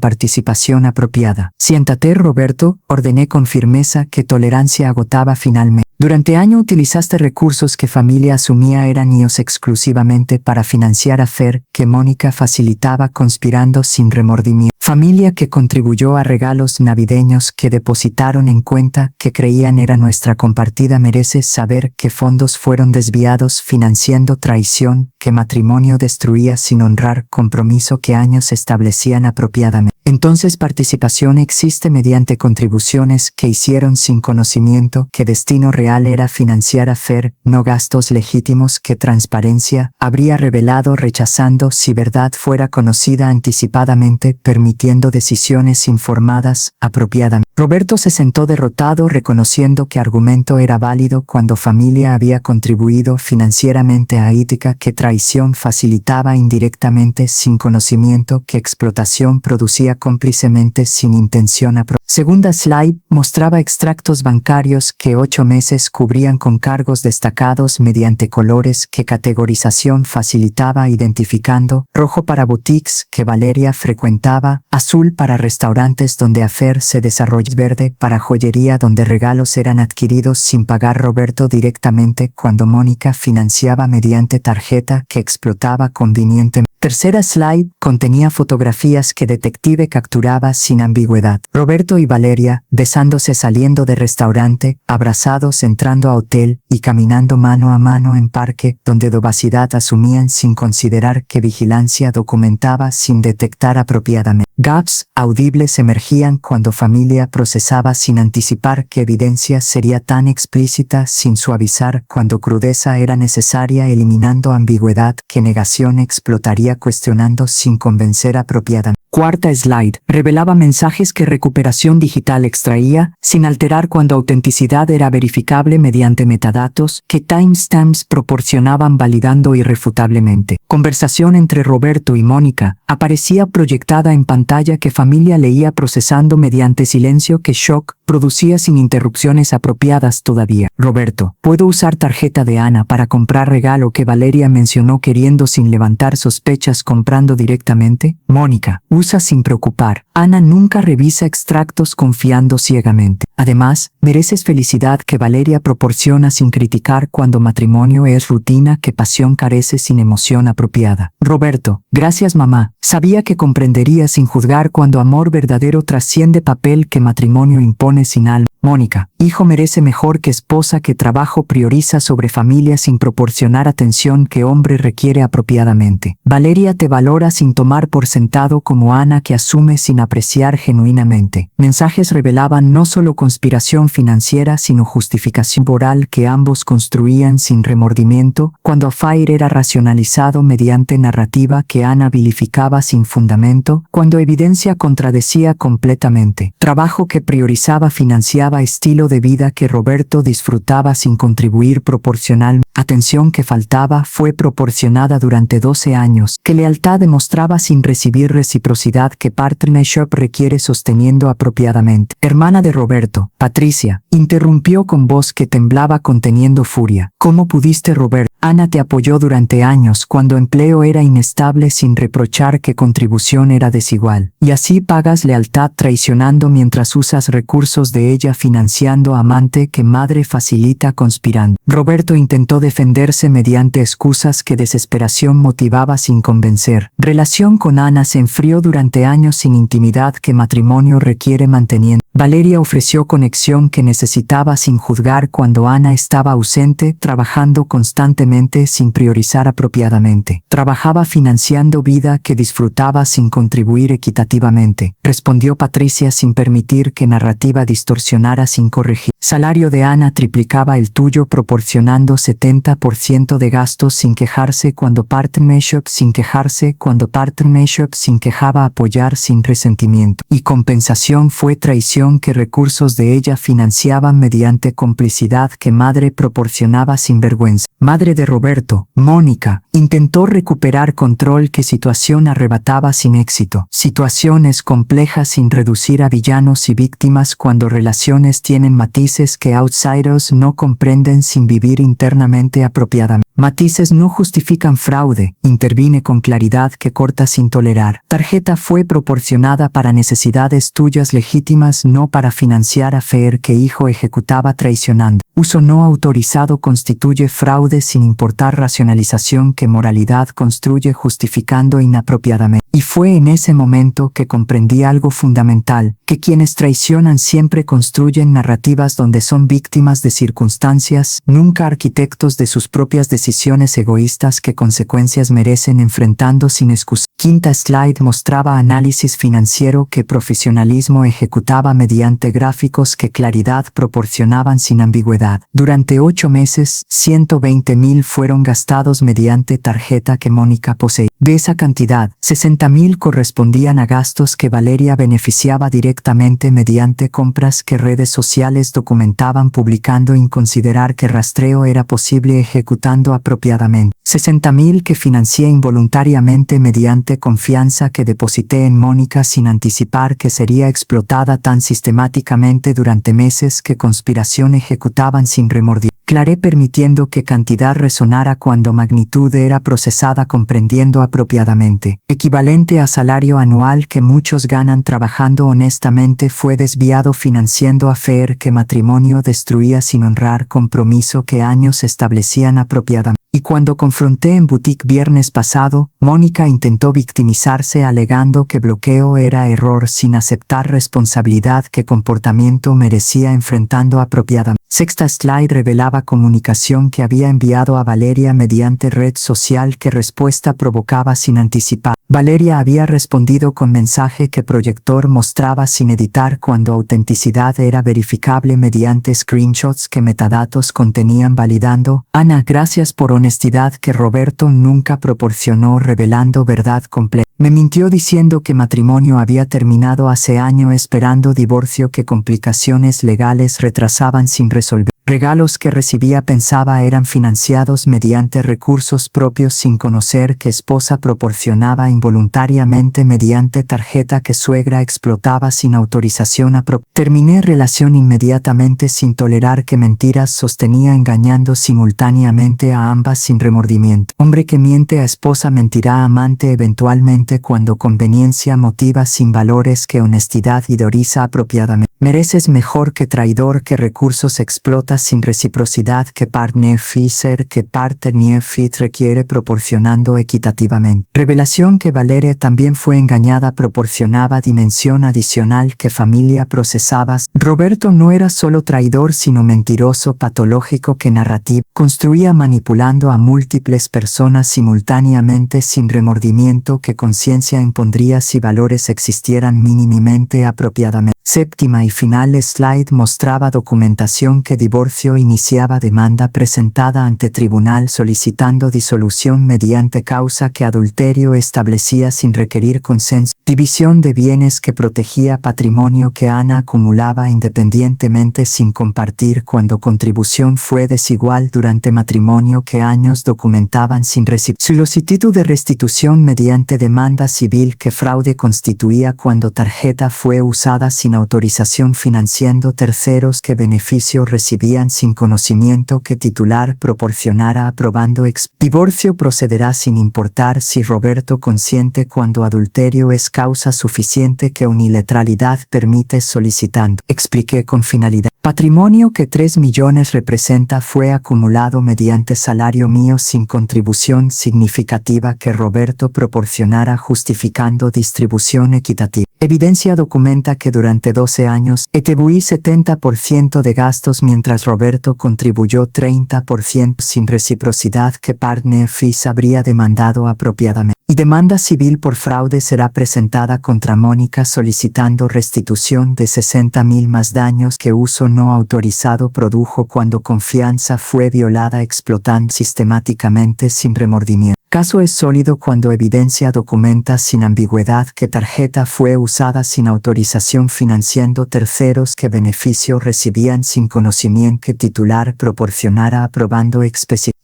participación apropiada. Siéntate, Roberto, ordené con firmeza, que tolerancia agotaba finalmente. Durante año utilizaste recursos que familia asumía eran míos exclusivamente para financiar afer que Mónica facilitaba conspirando sin remordimiento. Familia que contribuyó a regalos navideños que depositaron en cuenta que creían era nuestra compartida. Mereces saber que fondos fueron desviados financiando traición, que matrimonio destruía sin honrar compromiso que años establecían apropiadamente. Entonces participación existe mediante contribuciones que hicieron sin conocimiento, que destino real era financiar afer, no gastos legítimos, que transparencia habría revelado rechazando si verdad fuera conocida anticipadamente, permitiendo decisiones informadas apropiadamente. Roberto se sentó derrotado, reconociendo que argumento era válido cuando familia había contribuido financieramente a Ítica, que traición facilitaba indirectamente sin conocimiento, que explotación producía cómplicemente sin intención. Segunda slide mostraba extractos bancarios que 8 meses cubrían con cargos destacados mediante colores, que categorización facilitaba identificando: rojo para boutiques que Valeria frecuentaba, azul para restaurantes donde afer se desarrolló, verde para joyería donde regalos eran adquiridos sin pagar Roberto directamente cuando Mónica financiaba mediante tarjeta, que explotaba convenientemente. Tercera slide contenía fotografías que detective capturaba sin ambigüedad. Roberto y Valeria besándose saliendo de restaurante, abrazados entrando a hotel y caminando mano a mano en parque, donde dovacidad asumían sin considerar que vigilancia documentaba sin detectar apropiadamente. Gaps audibles emergían cuando familia procesaba sin anticipar que evidencia sería tan explícita, sin suavizar cuando crudeza era necesaria, eliminando ambigüedad que negación explotaría cuestionando sin convencer apropiadamente. Cuarta slide. Revelaba mensajes que recuperación digital extraía, sin alterar cuando autenticidad era verificable mediante metadatos que timestamps proporcionaban validando irrefutablemente. Conversación entre Roberto y Mónica aparecía proyectada en pantalla que familia leía procesando mediante silencio que Shock producía sin interrupciones apropiadas todavía. Roberto, ¿puedo usar tarjeta de Ana para comprar regalo que Valeria mencionó queriendo sin levantar sospechas comprando directamente? Mónica, usa sin preocupar. Ana nunca revisa extractos confiando ciegamente. Además, mereces felicidad que Valeria proporciona sin criticar cuando matrimonio es rutina que pasión carece sin emoción apropiada. Roberto, gracias mamá. Sabía que comprendería sin juzgar cuando amor verdadero trasciende papel que matrimonio impone sin alma. Mónica, hijo merece mejor que esposa que trabajo prioriza sobre familia sin proporcionar atención que hombre requiere apropiadamente. Valeria te valora sin tomar por sentado como Ana que asume sin apreciar genuinamente. Mensajes revelaban no solo conspiración financiera sino justificación moral que ambos construían sin remordimiento cuando Fire era racionalizado mediante narrativa que Ana vilificaba sin fundamento, cuando evidencia contradecía completamente. Trabajo que priorizaba financiaba estilo de vida que Roberto disfrutaba sin contribuir proporcional. Atención que faltaba fue proporcionada durante 12 años, que lealtad demostraba sin recibir reciprocidad que partnership requiere sosteniendo apropiadamente. Hermana de Roberto, Patricia, interrumpió con voz que temblaba conteniendo furia. ¿Cómo pudiste, Roberto? Ana te apoyó durante años cuando empleo era inestable sin reprochar que contribución era desigual. Y así pagas lealtad traicionando mientras usas recursos de ella financiando amante que madre facilita conspirando. Roberto intentó defenderse mediante excusas que desesperación motivaba sin convencer. Relación con Ana se enfrió durante años sin intimidad que matrimonio requiere manteniendo. Valeria ofreció conexión que necesitaba sin juzgar cuando Ana estaba ausente, trabajando constantemente sin priorizar apropiadamente. Trabajaba financiando vida que disfrutaba sin contribuir equitativamente. Respondió Patricia sin permitir que narrativa distorsionara sin corregir. Salario de Ana triplicaba el tuyo proporcionando 70% de gastos sin quejarse cuando partnership sin quejarse cuando partnership sin quejaba apoyar sin resentimiento. Y compensación fue traición que recursos de ella financiaban mediante complicidad que madre proporcionaba sin vergüenza. Madre de Roberto, Mónica, intentó recuperar control que situación arrebataba sin éxito. Situaciones complejas sin reducir a villanos y víctimas cuando relaciones tienen matices que outsiders no comprenden sin vivir internamente apropiadamente. Matices no justifican fraude, intervine con claridad que corta sin tolerar. Tarjeta fue proporcionada para necesidades tuyas legítimas, no para financiar affair que hijo ejecutaba traicionando. Uso no autorizado constituye fraude sin importar racionalización que moralidad construye justificando inapropiadamente. Y fue en ese momento que comprendí algo fundamental, que quienes traicionan siempre construyen narrativas donde son víctimas de circunstancias, nunca arquitectos de sus propias decisiones egoístas que consecuencias merecen enfrentando sin excusa. Quinta slide mostraba análisis financiero que profesionalismo ejecutaba mediante gráficos que claridad proporcionaban sin ambigüedad. Durante 8 meses, 120,000 fueron gastados mediante tarjeta que Mónica poseía. De esa cantidad, 60,000 correspondían a gastos que Valeria beneficiaba directamente mediante compras que redes sociales documentaban publicando sin considerar que rastreo era posible ejecutando apropiadamente. 60,000 que financié involuntariamente mediante confianza que deposité en Mónica sin anticipar que sería explotada tan sistemáticamente durante meses que conspiración ejecutaban sin remordimiento. Claré permitiendo que cantidad resonara cuando magnitud era procesada comprendiendo apropiadamente. Equivalente a salario anual que muchos ganan trabajando honestamente fue desviado financiando affair que matrimonio destruía sin honrar compromiso que años establecían apropiadamente. Y cuando confronté en boutique viernes pasado, Mónica intentó victimizarse alegando que bloqueo era error sin aceptar responsabilidad que comportamiento merecía enfrentando apropiadamente. Sexta slide revelaba comunicación que había enviado a Valeria mediante red social que respuesta provocaba sin anticipar. Valeria había respondido con mensaje que proyector mostraba sin editar cuando autenticidad era verificable mediante screenshots que metadatos contenían validando. Ana, gracias por honestidad que Roberto nunca proporcionó revelando verdad completa. Me mintió diciendo que matrimonio había terminado hace año esperando divorcio, que complicaciones legales retrasaban sin resolver. Regalos que recibía pensaba eran financiados mediante recursos propios sin conocer que esposa proporcionaba involuntariamente mediante tarjeta que suegra explotaba sin autorización Terminé relación inmediatamente sin tolerar que mentiras sostenía, engañando simultáneamente a ambas sin remordimiento. Hombre que miente a esposa mentirá a amante eventualmente cuando conveniencia motiva, sin valores que honestidad idoriza apropiadamente. Mereces mejor que traidor, que recursos explota sin reciprocidad, que partner ser que partner fit requiere proporcionando equitativamente. Revelación que Valeria también fue engañada proporcionaba dimensión adicional que familia procesabas. Roberto no era solo traidor sino mentiroso patológico que narrativa construía manipulando a múltiples personas simultáneamente sin remordimiento que conciencia impondría si valores existieran mínimamente apropiadamente. Séptima y final slide mostraba documentación que divorcio iniciaba demanda presentada ante tribunal solicitando disolución mediante causa que adulterio establecía sin requerir consenso, división de bienes que protegía patrimonio que Ana acumulaba independientemente sin compartir cuando contribución fue desigual durante matrimonio que años documentaban sin recibir, solicitud de restitución mediante demanda civil que fraude constituía cuando tarjeta fue usada sin autorización financiando terceros que beneficio recibían sin conocimiento que titular proporcionara aprobando divorcio procederá sin importar si Roberto consiente cuando adulterio es causa suficiente que unilateralidad permite solicitando. Expliqué con finalidad. Patrimonio que 3 millones representa fue acumulado mediante salario mío sin contribución significativa que Roberto proporcionara justificando distribución equitativa. Evidencia documenta que durante 12 años atribuí 70% de gastos mientras Roberto contribuyó 30% sin reciprocidad que partner fees habría demandado apropiadamente. Y demanda civil por fraude será presentada contra Mónica solicitando restitución de 60.000 más daños que uso no autorizado produjo cuando confianza fue violada explotando sistemáticamente sin remordimiento. Caso es sólido cuando evidencia documenta sin ambigüedad que tarjeta fue usada sin autorización financiando terceros que beneficio recibían sin conocimiento que titular proporcionara aprobando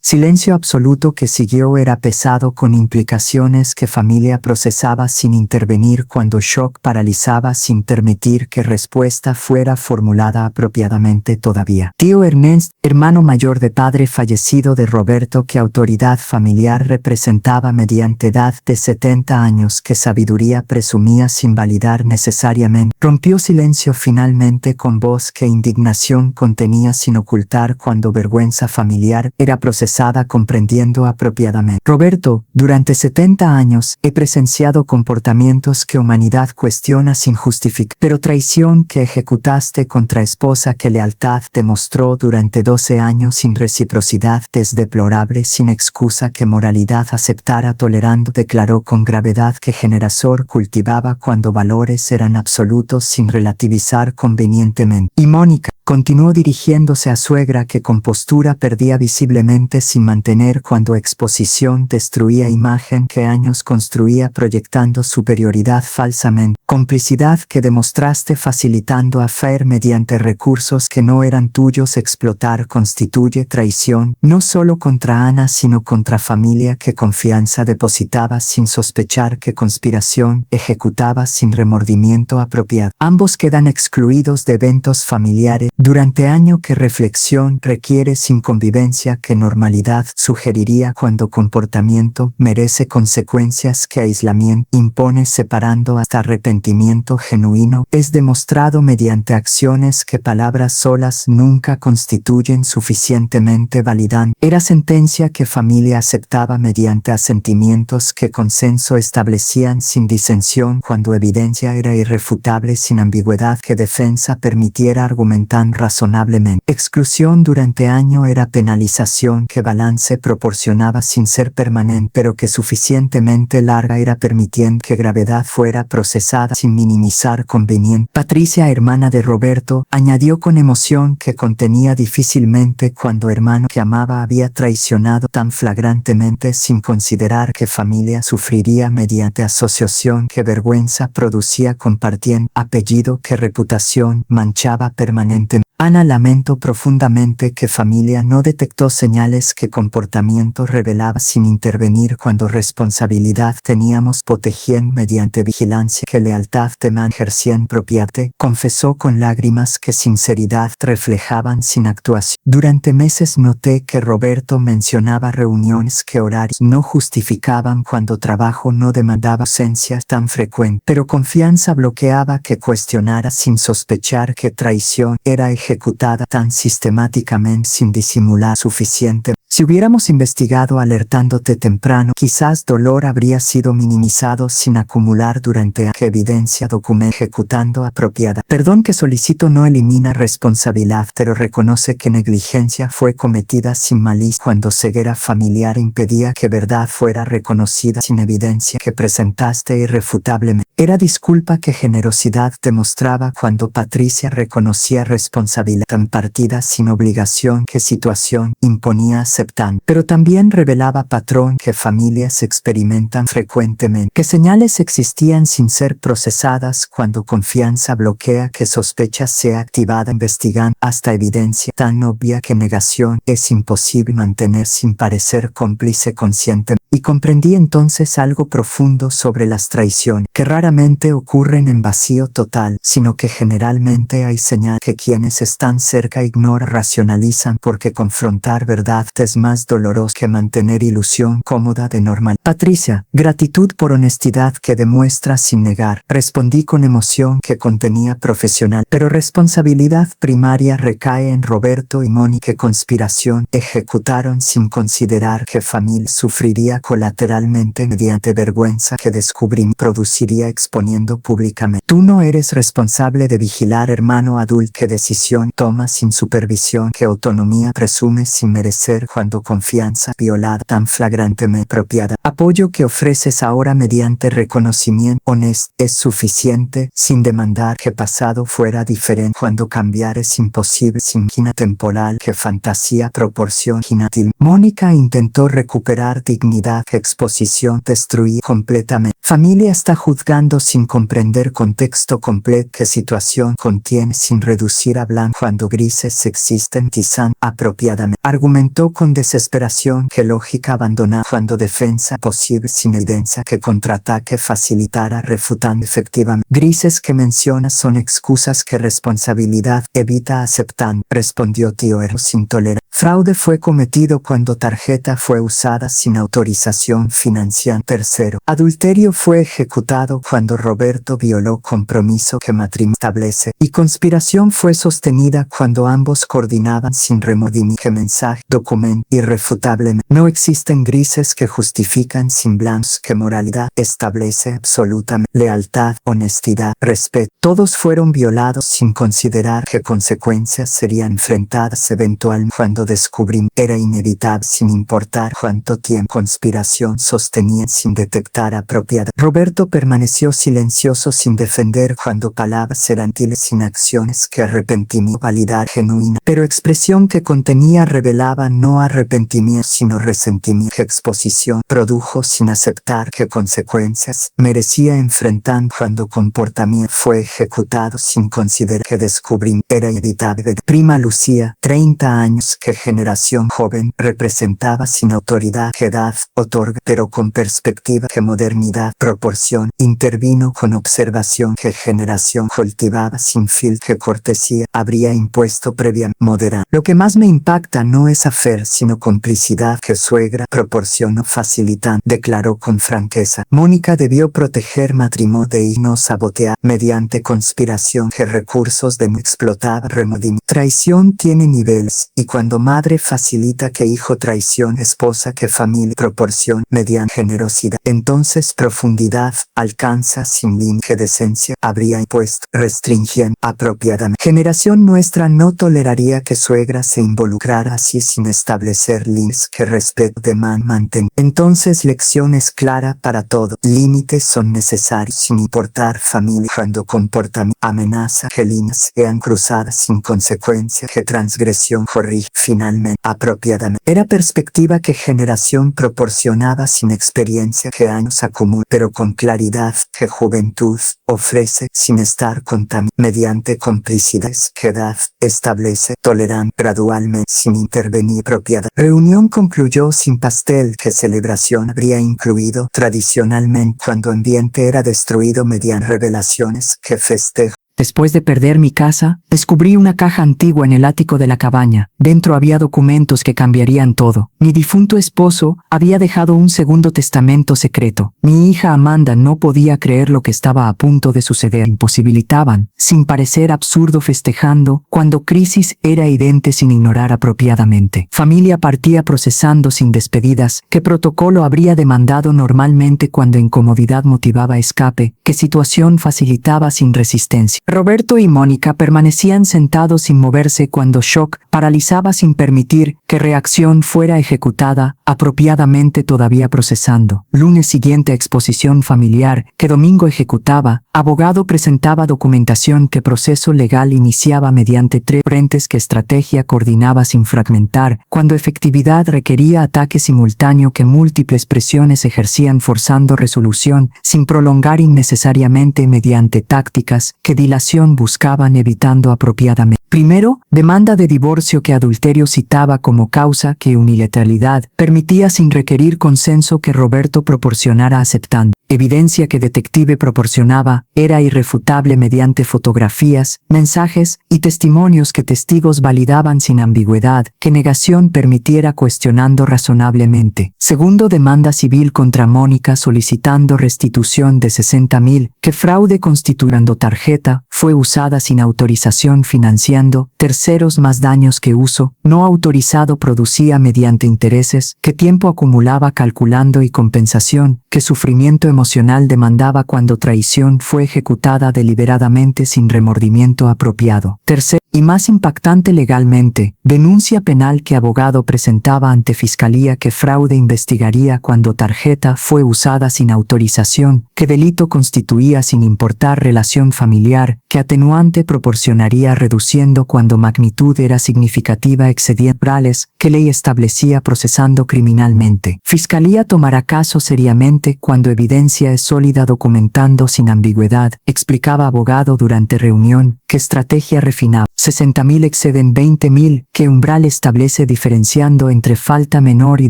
silencio absoluto que siguió era pesado con implicaciones que familia procesaba sin intervenir cuando shock paralizaba sin permitir que respuesta fuera formulada apropiadamente todavía. Tío Ernest, hermano mayor de padre fallecido de Roberto que autoridad familiar representaba mediante edad de 70 años que sabiduría presumía sin validar necesariamente. Rompió silencio finalmente con voz que indignación contenía sin ocultar cuando vergüenza familiar era procesada comprendiendo apropiadamente. Roberto, durante 70 años he presenciado comportamientos que humanidad cuestiona sin justificar, pero traición que ejecutaste contra esposa que lealtad demostró durante 12 años sin reciprocidad es deplorable sin excusa que moralidad aceptara tolerando declaró con gravedad que generador cultivaba cuando valores eran absolutos sin relativizar convenientemente. Y Mónica continuó dirigiéndose a suegra que con postura perdía visiblemente sin mantener cuando exposición destruía imagen que años construía proyectando superioridad falsamente. Complicidad que demostraste facilitando a Fer mediante recursos que no eran tuyos explotar constituye traición no solo contra Ana sino contra familia que confianza depositaba sin sospechar que conspiración ejecutaba sin remordimiento apropiado. Ambos quedan excluidos de eventos familiares durante año que reflexión requiere sin convivencia que normalidad sugeriría cuando comportamiento merece consecuencias que aislamiento impone separando hasta arrepentimiento genuino es demostrado mediante acciones que palabras solas nunca constituyen suficientemente validante. Era sentencia que familia aceptaba mediante asentimientos que consenso establecían sin disensión cuando evidencia era irrefutable sin ambigüedad que defensa permitiera argumentar tan razonablemente. Exclusión durante año era penalización que balance proporcionaba sin ser permanente, pero que suficientemente larga era permitiendo que gravedad fuera procesada sin minimizar conveniente. Patricia, hermana de Roberto, añadió con emoción que contenía difícilmente cuando hermano que amaba había traicionado tan flagrantemente sin considerar que familia sufriría mediante asociación, que vergüenza producía compartiendo apellido, que reputación manchaba permanentemente. Ana lamentó profundamente que familia no detectó señales que comportamiento revelaba sin intervenir cuando responsabilidad teníamos protegiendo mediante vigilancia, que lealtad teman ejercían propiedad. Confesó con lágrimas que sinceridad reflejaban sin actuación. Durante meses noté que Roberto mencionaba reuniones que horarios no justificaban cuando trabajo no demandaba ausencia tan frecuente, pero confianza bloqueaba que cuestionara sin sospechar que traición era ejecutada tan sistemáticamente sin disimular suficiente. Si hubiéramos investigado alertándote temprano, quizás dolor habría sido minimizado sin acumular durante que evidencia documento ejecutando apropiada. Perdón que solicito no elimina responsabilidad, pero reconoce que negligencia fue cometida sin malicia cuando ceguera familiar impedía que verdad fuera reconocida sin evidencia que presentaste irrefutablemente. Era disculpa que generosidad demostraba cuando Patricia reconocía responsabilidad tan partida sin obligación que situación imponía aceptando, pero también revelaba patrón que familias experimentan frecuentemente, que señales existían sin ser procesadas cuando confianza bloquea que sospecha sea activada investigando hasta evidencia tan obvia que negación es imposible mantener sin parecer cómplice consciente. Y comprendí entonces algo profundo sobre las traiciones, que raramente ocurren en vacío total, sino que generalmente hay señal que quienes están cerca ignoran, racionalizan, porque confrontar verdad es más doloroso que mantener ilusión cómoda de normal. Patricia, gratitud por honestidad que demuestra sin negar. Respondí con emoción que contenía profesional, pero responsabilidad primaria recae en Roberto y Mónica, que conspiración ejecutaron sin considerar que familia sufriría colateralmente mediante vergüenza que descubrí produciría exponiendo públicamente. Tú no eres responsable de vigilar, hermano adulto, qué decisión toma sin supervisión, qué autonomía presume sin merecer cuando confianza violada tan flagrantemente propiedad. Apoyo que ofreces ahora mediante reconocimiento honesto es suficiente sin demandar que pasado fuera diferente cuando cambiar es imposible sin quina temporal que fantasía proporción ginatil. Mónica intentó recuperar dignidad que exposición destruía completamente. Familia está juzgando sin comprender contexto completo que situación contiene sin reducir a blanco cuando grises existen tizan apropiadamente. Argumentó con desesperación que lógica abandonada cuando defensa posible sin evidencia que contraataque facilitara refutando efectivamente. Grises que menciona son excusas que responsabilidad evita aceptando, respondió tío Ero sin tolerar. Fraude fue cometido cuando tarjeta fue usada sin autorización financiera. Tercero, adulterio fue ejecutado cuando Roberto violó compromiso que matrimonio establece, y conspiración fue sostenida cuando ambos coordinaban sin remordimiento. Mensaje, documento, irrefutablemente. No existen grises que justifican sin blancos que moralidad establece absolutamente. Lealtad, honestidad, respeto. Todos fueron violados sin considerar que consecuencias serían enfrentadas eventualmente cuando descubrimos era inevitable sin importar cuánto tiempo conspiración sostenía sin detectar apropiada. Roberto permaneció silencioso sin defender cuando palabras eran tiles sin acciones que arrepentimiento validar genuina, pero expresión que contenía revelaba no arrepentimiento sino resentimiento que exposición produjo sin aceptar que consecuencias merecía enfrentar cuando comportamiento fue ejecutado sin considerar que descubrimos era inevitable. Prima Lucía, 30 años, que generación joven representaba sin autoridad que edad otorga, pero con perspectiva que modernidad proporción, intervino con observación que generación cultivaba sin filtro que cortesía habría impuesto previa moderada. Lo que más me impacta no es afer sino complicidad que suegra proporcionó facilitando, declaró con franqueza. Mónica debió proteger matrimonio de no sabotear mediante conspiración que recursos de no explotar remordimiento. Traición tiene niveles, y cuando madre facilita que hijo traición, esposa que familia proporción mediante generosidad, entonces profundidad alcanza crianza sin límite de decencia habría impuesto, restringían apropiadamente. Generación nuestra no toleraría que suegra se involucrara así sin establecer límites que respeto deman mantener. Entonces lección es clara para todo. Límites son necesarios sin importar familia. Cuando comportamiento amenaza que líneas sean cruzadas sin consecuencia, que transgresión corrige finalmente apropiadamente. Era perspectiva que generación proporcionaba sin experiencia que años acumula, pero con claridad que juventud ofrece sin estar contaminada mediante complicidades que edad establece, toleran gradualmente sin intervenir propiedad. Reunión concluyó sin pastel que celebración habría incluido tradicionalmente cuando ambiente era destruido mediante revelaciones que festejo. Después de perder mi casa, descubrí una caja antigua en el ático de la cabaña. Dentro había documentos que cambiarían todo. Mi difunto esposo había dejado un segundo testamento secreto. Mi hija Amanda no podía creer lo que estaba a punto de suceder. Imposibilitaban, sin parecer absurdo festejando, cuando crisis era evidente sin ignorar apropiadamente. Familia partía procesando sin despedidas. ¿Qué protocolo habría demandado normalmente cuando incomodidad motivaba escape? ¿Qué situación facilitaba sin resistencia? Roberto y Mónica permanecían sentados sin moverse cuando shock paralizaba sin permitir que reacción fuera ejecutada apropiadamente todavía procesando. Lunes siguiente exposición familiar que domingo ejecutaba, abogado presentaba documentación que proceso legal iniciaba mediante 3 frentes que estrategia coordinaba sin fragmentar, cuando efectividad requería ataque simultáneo que múltiples presiones ejercían forzando resolución sin prolongar innecesariamente mediante tácticas que dilación buscaban evitando apropiadamente. Primero, demanda de divorcio que adulterio citaba como causa que unilateralidad permitía sin requerir consenso que Roberto proporcionara aceptando. Evidencia que detective proporcionaba era irrefutable mediante fotografías, mensajes y testimonios que testigos validaban sin ambigüedad, que negación permitiera cuestionando razonablemente. Segundo, demanda civil contra Mónica solicitando restitución de 60,000, que fraude constituyendo tarjeta, fue usada sin autorización financiando terceros más daños que uso no autorizado producía mediante intereses, que tiempo acumulaba calculando y compensación, que sufrimiento emocional demandaba cuando traición fue ejecutada deliberadamente sin remordimiento apropiado. Tercero, y más impactante legalmente, denuncia penal que abogado presentaba ante fiscalía que fraude investigaría cuando tarjeta fue usada sin autorización, que delito constituía sin importar relación familiar, que atenuante proporcionaría reduciendo cuando magnitud era significativa excedientes, que ley establecía procesando criminalmente. Fiscalía tomará caso seriamente cuando evidencia es sólida documentando sin ambigüedad, explicaba abogado durante reunión, que estrategia refinada. 60,000 exceden 20,000, que umbral establece diferenciando entre falta menor y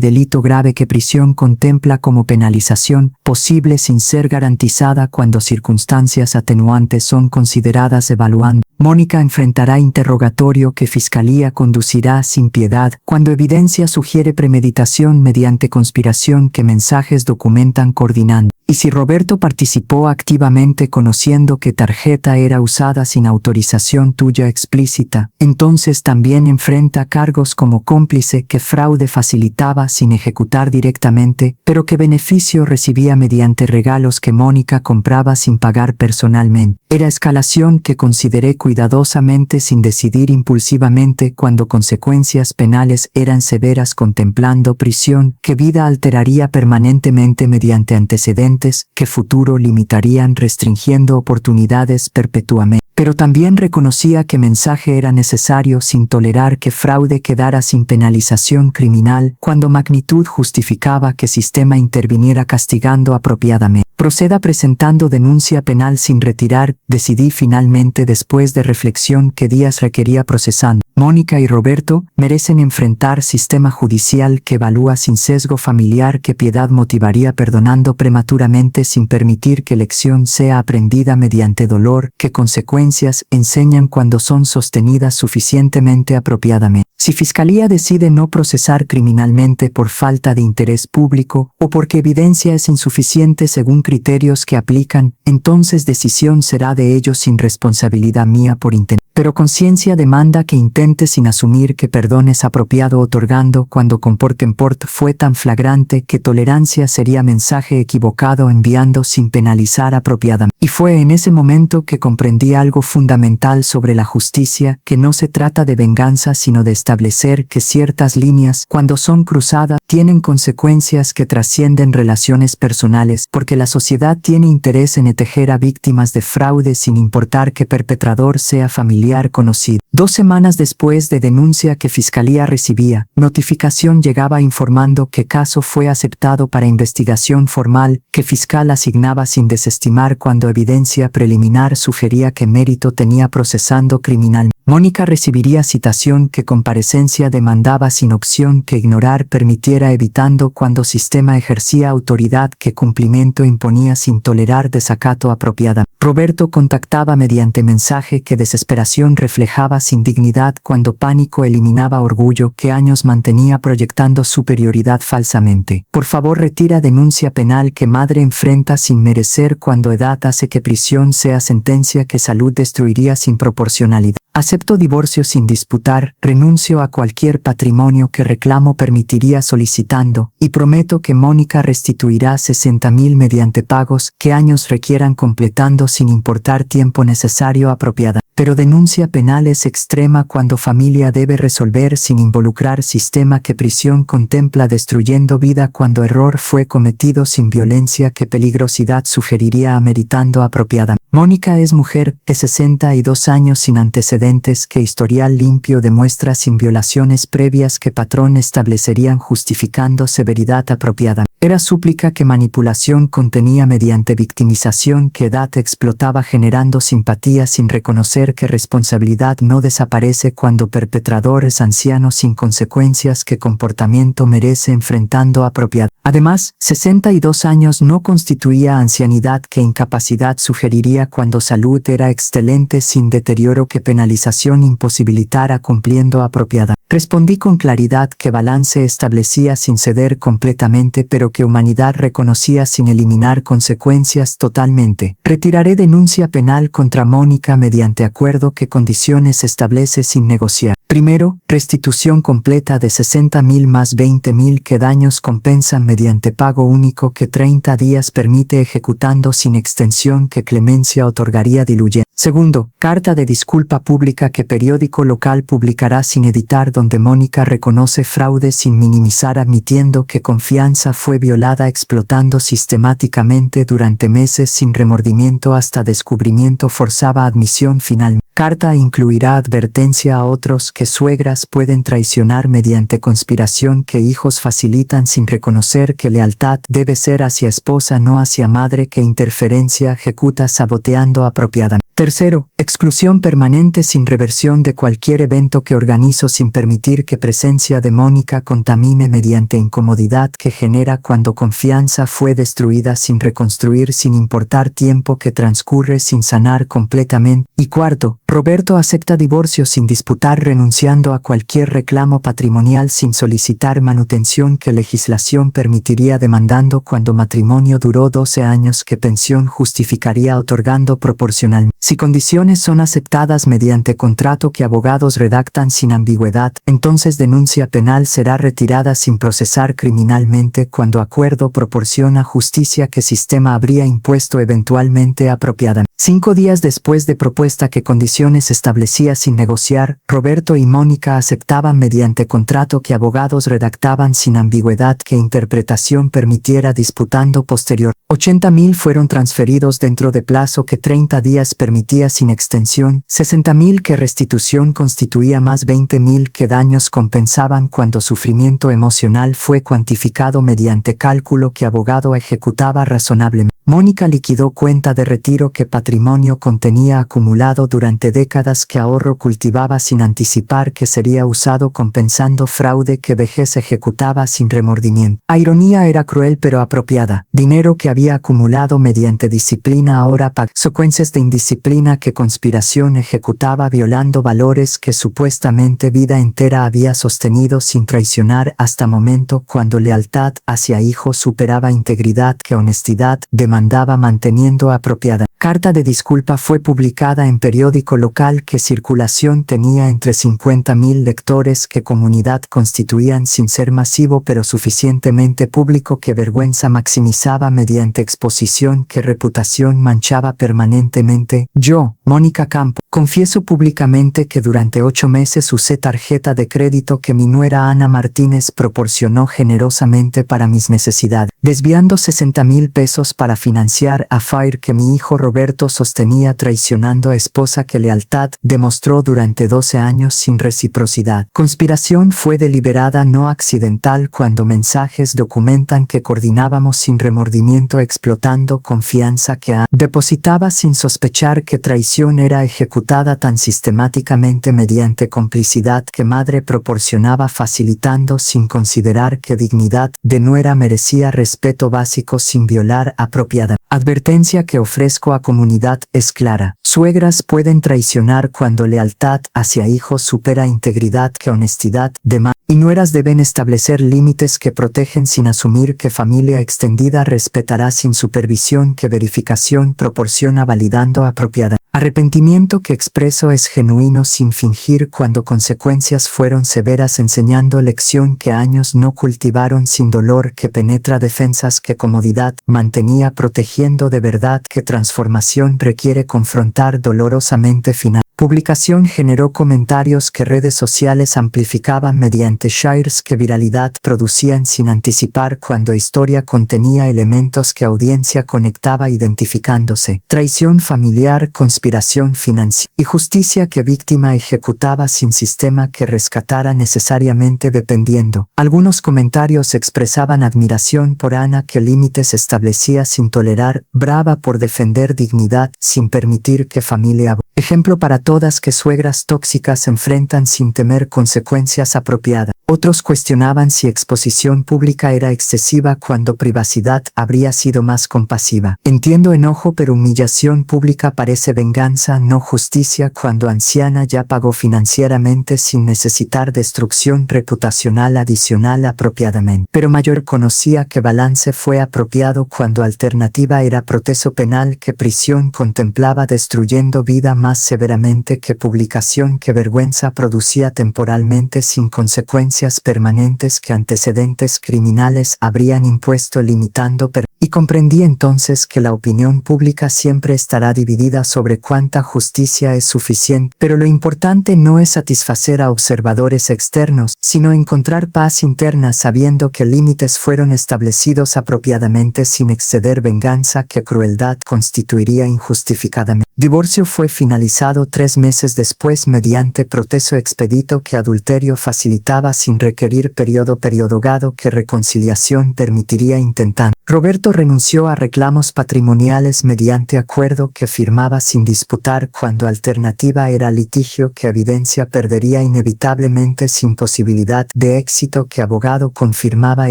delito grave que prisión contempla como penalización posible sin ser garantizada cuando circunstancias atenuantes son consideradas evaluando. Mónica enfrentará interrogatorio que fiscalía conducirá sin piedad cuando evidencia sugiere premeditación mediante conspiración que mensajes documentan coordinando. Y si Roberto participó activamente conociendo que tarjeta era usada sin autorización tuya explícita, entonces también enfrenta cargos como cómplice que fraude facilitaba sin ejecutar directamente, pero que beneficio recibía mediante regalos que Mónica compraba sin pagar personalmente. Era escalación que consideré cuidadosamente sin decidir impulsivamente cuando consecuencias penales eran severas contemplando prisión que vida alteraría permanentemente mediante antecedentes que futuro limitarían restringiendo oportunidades perpetuamente. Pero también reconocía que mensaje era necesario sin tolerar que fraude quedara sin penalización criminal cuando magnitud justificaba que sistema interviniera castigando apropiadamente. Proceda presentando denuncia penal sin retirar, decidí finalmente después de reflexión que Díaz requería procesando. Mónica y Roberto merecen enfrentar sistema judicial que evalúa sin sesgo familiar que piedad motivaría perdonando prematuramente sin permitir que lección sea aprendida mediante dolor, que consecuencias enseñan cuando son sostenidas suficientemente apropiadamente. Si Fiscalía decide no procesar criminalmente por falta de interés público o porque evidencia es insuficiente según criterios que aplican, entonces decisión será de ellos sin responsabilidad mía por intentar. Pero conciencia demanda que intente sin asumir que perdón es apropiado otorgando cuando comporten port fue tan flagrante que tolerancia sería mensaje equivocado enviando sin penalizar apropiadamente. Y fue en ese momento que comprendí algo fundamental sobre la justicia, que no se trata de venganza sino de establecer que ciertas líneas, cuando son cruzadas, tienen consecuencias que trascienden relaciones personales, porque la sociedad tiene interés en proteger a víctimas de fraude sin importar que perpetrador sea familiar conocido. 2 semanas después de denuncia que Fiscalía recibía, notificación llegaba informando que caso fue aceptado para investigación formal, que fiscal asignaba sin desestimar cuando evidencia preliminar sugería que mérito tenía procesando criminal. Mónica recibiría citación que comparecencia demandaba sin opción que ignorar permitiera evitando cuando sistema ejercía autoridad que cumplimiento imponía sin tolerar desacato apropiada. Roberto contactaba mediante mensaje que desesperación reflejaba sin dignidad cuando pánico eliminaba orgullo que años mantenía proyectando superioridad falsamente. Por favor retira denuncia penal que madre enfrenta sin merecer cuando edad hace que prisión sea sentencia que salud destruiría sin proporcionalidad. Acepto divorcio sin disputar, renuncio a cualquier patrimonio que reclamo permitiría solicitando, y prometo que Mónica restituirá 60.000 mediante pagos que años requieran completando sin importar tiempo necesario apropiada. Pero denuncia penal es extrema cuando familia debe resolver sin involucrar sistema que prisión contempla destruyendo vida cuando error fue cometido sin violencia que peligrosidad sugeriría ameritando apropiada. Mónica es mujer de 62 años sin antecedentes que historial limpio demuestra sin violaciones previas que patrón establecerían justificando severidad apropiada. Era súplica que manipulación contenía mediante victimización que edad explotaba generando simpatía sin reconocer que responsabilidad no desaparece cuando perpetrador es anciano sin consecuencias que comportamiento merece enfrentando apropiada. Además, 62 años no constituía ancianidad que incapacidad sugeriría cuando salud era excelente sin deterioro que penalización imposibilitara cumpliendo apropiada. Respondí con claridad que balance establecía sin ceder completamente pero que humanidad reconocía sin eliminar consecuencias totalmente. Retiraré denuncia penal contra Mónica mediante acuerdo que condiciones establece sin negociar. Primero, restitución completa de 60.000 más 20.000 que daños compensan mediante pago único que 30 días permite ejecutando sin extensión que clemencia otorgaría diluyendo. Segundo, carta de disculpa pública que periódico local publicará sin editar donde Mónica reconoce fraude sin minimizar admitiendo que confianza fue violada explotando sistemáticamente durante meses sin remordimiento hasta descubrimiento forzaba admisión final. Carta incluirá advertencia a otros que suegras pueden traicionar mediante conspiración que hijos facilitan sin reconocer que lealtad debe ser hacia esposa no hacia madre que interferencia ejecuta saboteando apropiadamente. Tercero, exclusión permanente sin reversión de cualquier evento que organizo sin permitir que presencia de Mónica contamine mediante incomodidad que genera cuando confianza fue destruida sin reconstruir sin importar tiempo que transcurre sin sanar completamente. Y cuarto, Roberto acepta divorcio sin disputar renunciando a cualquier reclamo patrimonial sin solicitar manutención que legislación permitiría demandando cuando matrimonio duró 12 años que pensión justificaría otorgando proporcionalmente. Si condiciones son aceptadas mediante contrato que abogados redactan sin ambigüedad, entonces denuncia penal será retirada sin procesar criminalmente cuando acuerdo proporciona justicia que sistema habría impuesto eventualmente apropiada. 5 días después de propuesta que condiciones establecía sin negociar, Roberto y Mónica aceptaban mediante contrato que abogados redactaban sin ambigüedad que interpretación permitiera disputando posterior. 80.000 fueron transferidos dentro de plazo que 30 días permitía sin extensión, 60.000 que restitución constituía más 20.000 que daños compensaban cuando sufrimiento emocional fue cuantificado mediante cálculo que abogado ejecutaba razonablemente. Mónica liquidó cuenta de retiro que patrimonio contenía acumulado durante décadas que ahorro cultivaba sin anticipar que sería usado compensando fraude que vejez ejecutaba sin remordimiento. La ironía era cruel pero apropiada. Dinero que había acumulado mediante disciplina ahora pagaba consecuencias de indisciplina que conspiración ejecutaba violando valores que supuestamente vida entera había sostenido sin traicionar hasta momento cuando lealtad hacia hijo superaba integridad que honestidad demandaba manteniendo apropiada. Carta de disculpa fue publicada en periódico local que circulación tenía entre 50.000 lectores que comunidad constituían sin ser masivo pero suficientemente público que vergüenza maximizaba mediante exposición que reputación manchaba permanentemente. Yo, Mónica Campo, confieso públicamente que durante 8 meses usé tarjeta de crédito que mi nuera Ana Martínez proporcionó generosamente para mis necesidades, desviando 60,000 pesos para financiar a FAIR que mi hijo Roberto sostenía traicionando a esposa que lealtad demostró durante 12 años sin reciprocidad. Conspiración fue deliberada no accidental cuando mensajes documentan que coordinábamos sin remordimiento explotando confianza que depositaba sin sospechar que traición era ejecutada tan sistemáticamente mediante complicidad que madre proporcionaba facilitando sin considerar que dignidad de nuera merecía respeto básico sin violar apropiada. Advertencia que ofrezco a comunidad es clara. Suegras pueden traicionar cuando lealtad hacia hijos supera integridad que honestidad demanda. Y nueras deben establecer límites que protegen sin asumir que familia extendida respetará sin supervisión que verificación proporciona validando apropiada. Arrepentimiento que expreso es genuino sin fingir cuando consecuencias fueron severas enseñando lección que años no cultivaron sin dolor que penetra defensas que comodidad mantenía protegiendo de verdad que transformación requiere confrontar dolorosamente final. Publicación generó comentarios que redes sociales amplificaban mediante shares que viralidad producían sin anticipar cuando historia contenía elementos que audiencia conectaba identificándose. Traición familiar, conspiración financiera y justicia que víctima ejecutaba sin sistema que rescatara necesariamente dependiendo. Algunos comentarios expresaban admiración por Ana que límites establecía sin tolerar, brava por defender dignidad sin permitir que familia. Ejemplo para todas que suegras tóxicas enfrentan sin temer consecuencias apropiadas. Otros cuestionaban si exposición pública era excesiva cuando privacidad habría sido más compasiva. Entiendo enojo pero humillación pública parece venganza, no justicia cuando anciana ya pagó financieramente sin necesitar destrucción reputacional adicional apropiadamente. Pero mayor conocía que balance fue apropiado cuando alternativa era proceso penal que prisión contemplaba destruyendo vida más severamente que publicación que vergüenza producía temporalmente sin consecuencias permanentes que antecedentes criminales habrían impuesto limitando y comprendí entonces que la opinión pública siempre estará dividida sobre cuánta justicia es suficiente, pero lo importante no es satisfacer a observadores externos, sino encontrar paz interna sabiendo que límites fueron establecidos apropiadamente sin exceder venganza que crueldad constituiría injustificadamente. Divorcio fue finalizado 3 meses después mediante proceso expedito que adulterio facilitaba sin requerir periodo periodogado que reconciliación permitiría intentando. Roberto renunció a reclamos patrimoniales mediante acuerdo que firmaba sin disputar cuando alternativa era litigio que evidencia perdería inevitablemente sin posibilidad de éxito que abogado confirmaba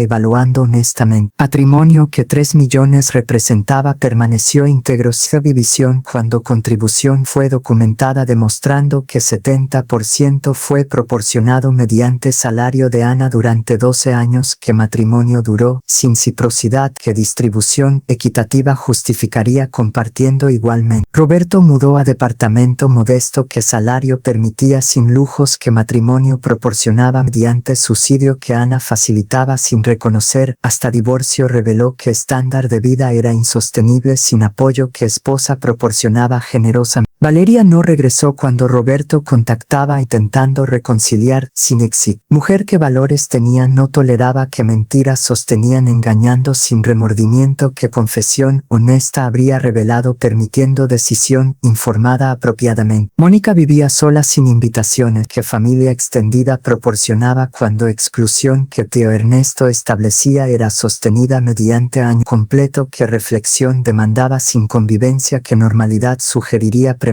evaluando honestamente. Patrimonio que 3 millones representaba permaneció íntegro sin división cuando contribución fue documentada demostrando que 70% fue proporcionado mediante salario de Ana durante 12 años que matrimonio duró sin reciprocidad que distribución equitativa justificaría compartiendo igualmente. Roberto mudó a departamento modesto que salario permitía sin lujos que matrimonio proporcionaba mediante subsidio que Ana facilitaba sin reconocer hasta divorcio reveló que estándar de vida era insostenible sin apoyo que esposa proporcionaba generosamente. Valeria no regresó cuando Roberto contactaba intentando reconciliar sin éxito. Mujer que valores tenía no toleraba que mentiras sostenían engañando sin remordimiento que confesión honesta habría revelado permitiendo decisión informada apropiadamente. Mónica vivía sola sin invitaciones que familia extendida proporcionaba cuando exclusión que tío Ernesto establecía era sostenida mediante año completo que reflexión demandaba sin convivencia que normalidad sugeriría prematuramente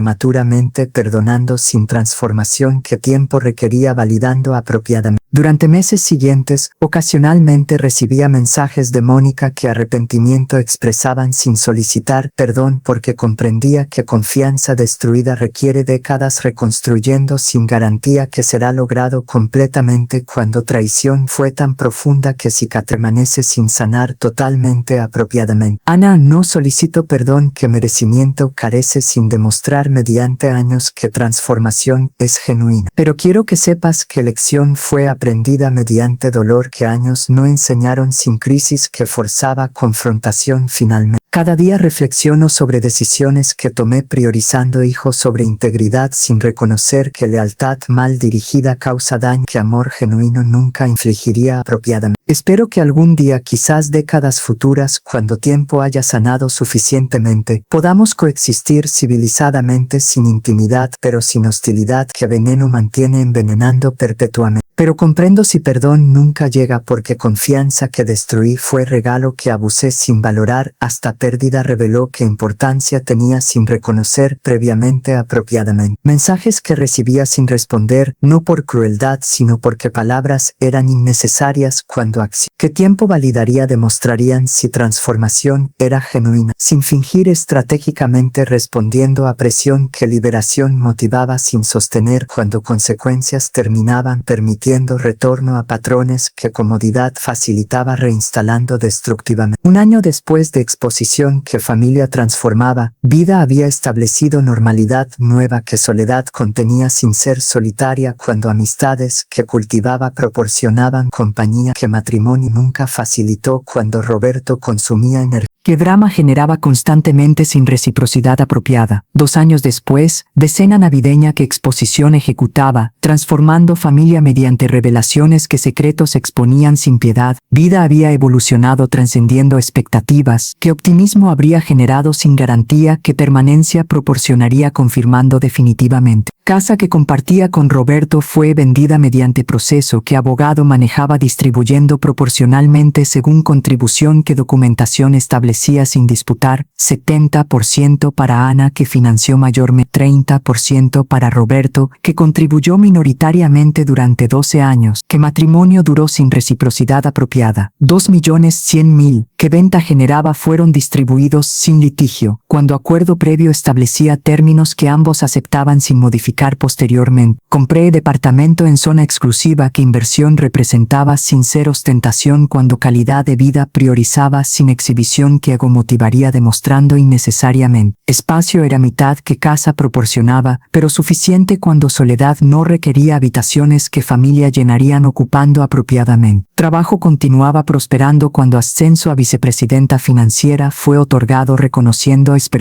perdonando sin transformación que tiempo requería validando apropiadamente. Durante meses siguientes, ocasionalmente recibía mensajes de Mónica que arrepentimiento expresaban sin solicitar perdón porque comprendía que confianza destruida requiere décadas reconstruyendo sin garantía que será logrado completamente cuando traición fue tan profunda que permanece sin sanar totalmente apropiadamente. Ana, no solicito perdón que merecimiento carece sin demostrar mediante años que transformación es genuina. Pero quiero que sepas que lección fue aprendida mediante dolor que años no enseñaron sin crisis que forzaba confrontación finalmente. Cada día reflexiono sobre decisiones que tomé priorizando hijos sobre integridad sin reconocer que lealtad mal dirigida causa daño que amor genuino nunca infligiría apropiadamente. Espero que algún día, quizás décadas futuras, cuando tiempo haya sanado suficientemente, podamos coexistir civilizadamente sin intimidad pero sin hostilidad que veneno mantiene envenenando perpetuamente. Pero comprendo si perdón nunca llega porque confianza que destruí fue regalo que abusé sin valorar hasta pérdida reveló qué importancia tenía sin reconocer previamente apropiadamente. Mensajes que recibía sin responder, no por crueldad sino porque palabras eran innecesarias cuando acción. ¿Qué tiempo validaría demostrarían si transformación era genuina? Sin fingir estratégicamente respondiendo a presión que liberación motivaba sin sostener cuando consecuencias terminaban permitiendo retorno a patrones que comodidad facilitaba reinstalando destructivamente. Un año después de exposición que familia transformaba, vida había establecido normalidad nueva que soledad contenía sin ser solitaria cuando amistades que cultivaba proporcionaban compañía que matrimonio nunca facilitó cuando Roberto consumía energía. Que drama generaba constantemente sin reciprocidad apropiada. 2 años después, decena navideña que exposición ejecutaba, transformando familia mediante revelaciones que secretos exponían sin piedad. Vida había evolucionado trascendiendo expectativas, que optimismo habría generado sin garantía que permanencia proporcionaría confirmando definitivamente. Casa que compartía con Roberto fue vendida mediante proceso que abogado manejaba distribuyendo proporcionalmente según contribución que documentación establecía sin disputar, 70% para Ana que financió mayormente, 30% para Roberto que contribuyó minoritariamente durante 12 años, que matrimonio duró sin reciprocidad apropiada, 2.100.000 que venta generaba fueron distribuidos sin litigio, cuando acuerdo previo establecía términos que ambos aceptaban sin modificar posteriormente. Compré departamento en zona exclusiva que inversión representaba sin ser ostentación cuando calidad de vida priorizaba sin exhibición que ego motivaría demostrando innecesariamente. Espacio era mitad que casa proporcionaba, pero suficiente cuando soledad no requería habitaciones que familia llenarían ocupando apropiadamente. Trabajo continuaba prosperando cuando ascenso a vicepresidenta financiera fue otorgado reconociendo expertise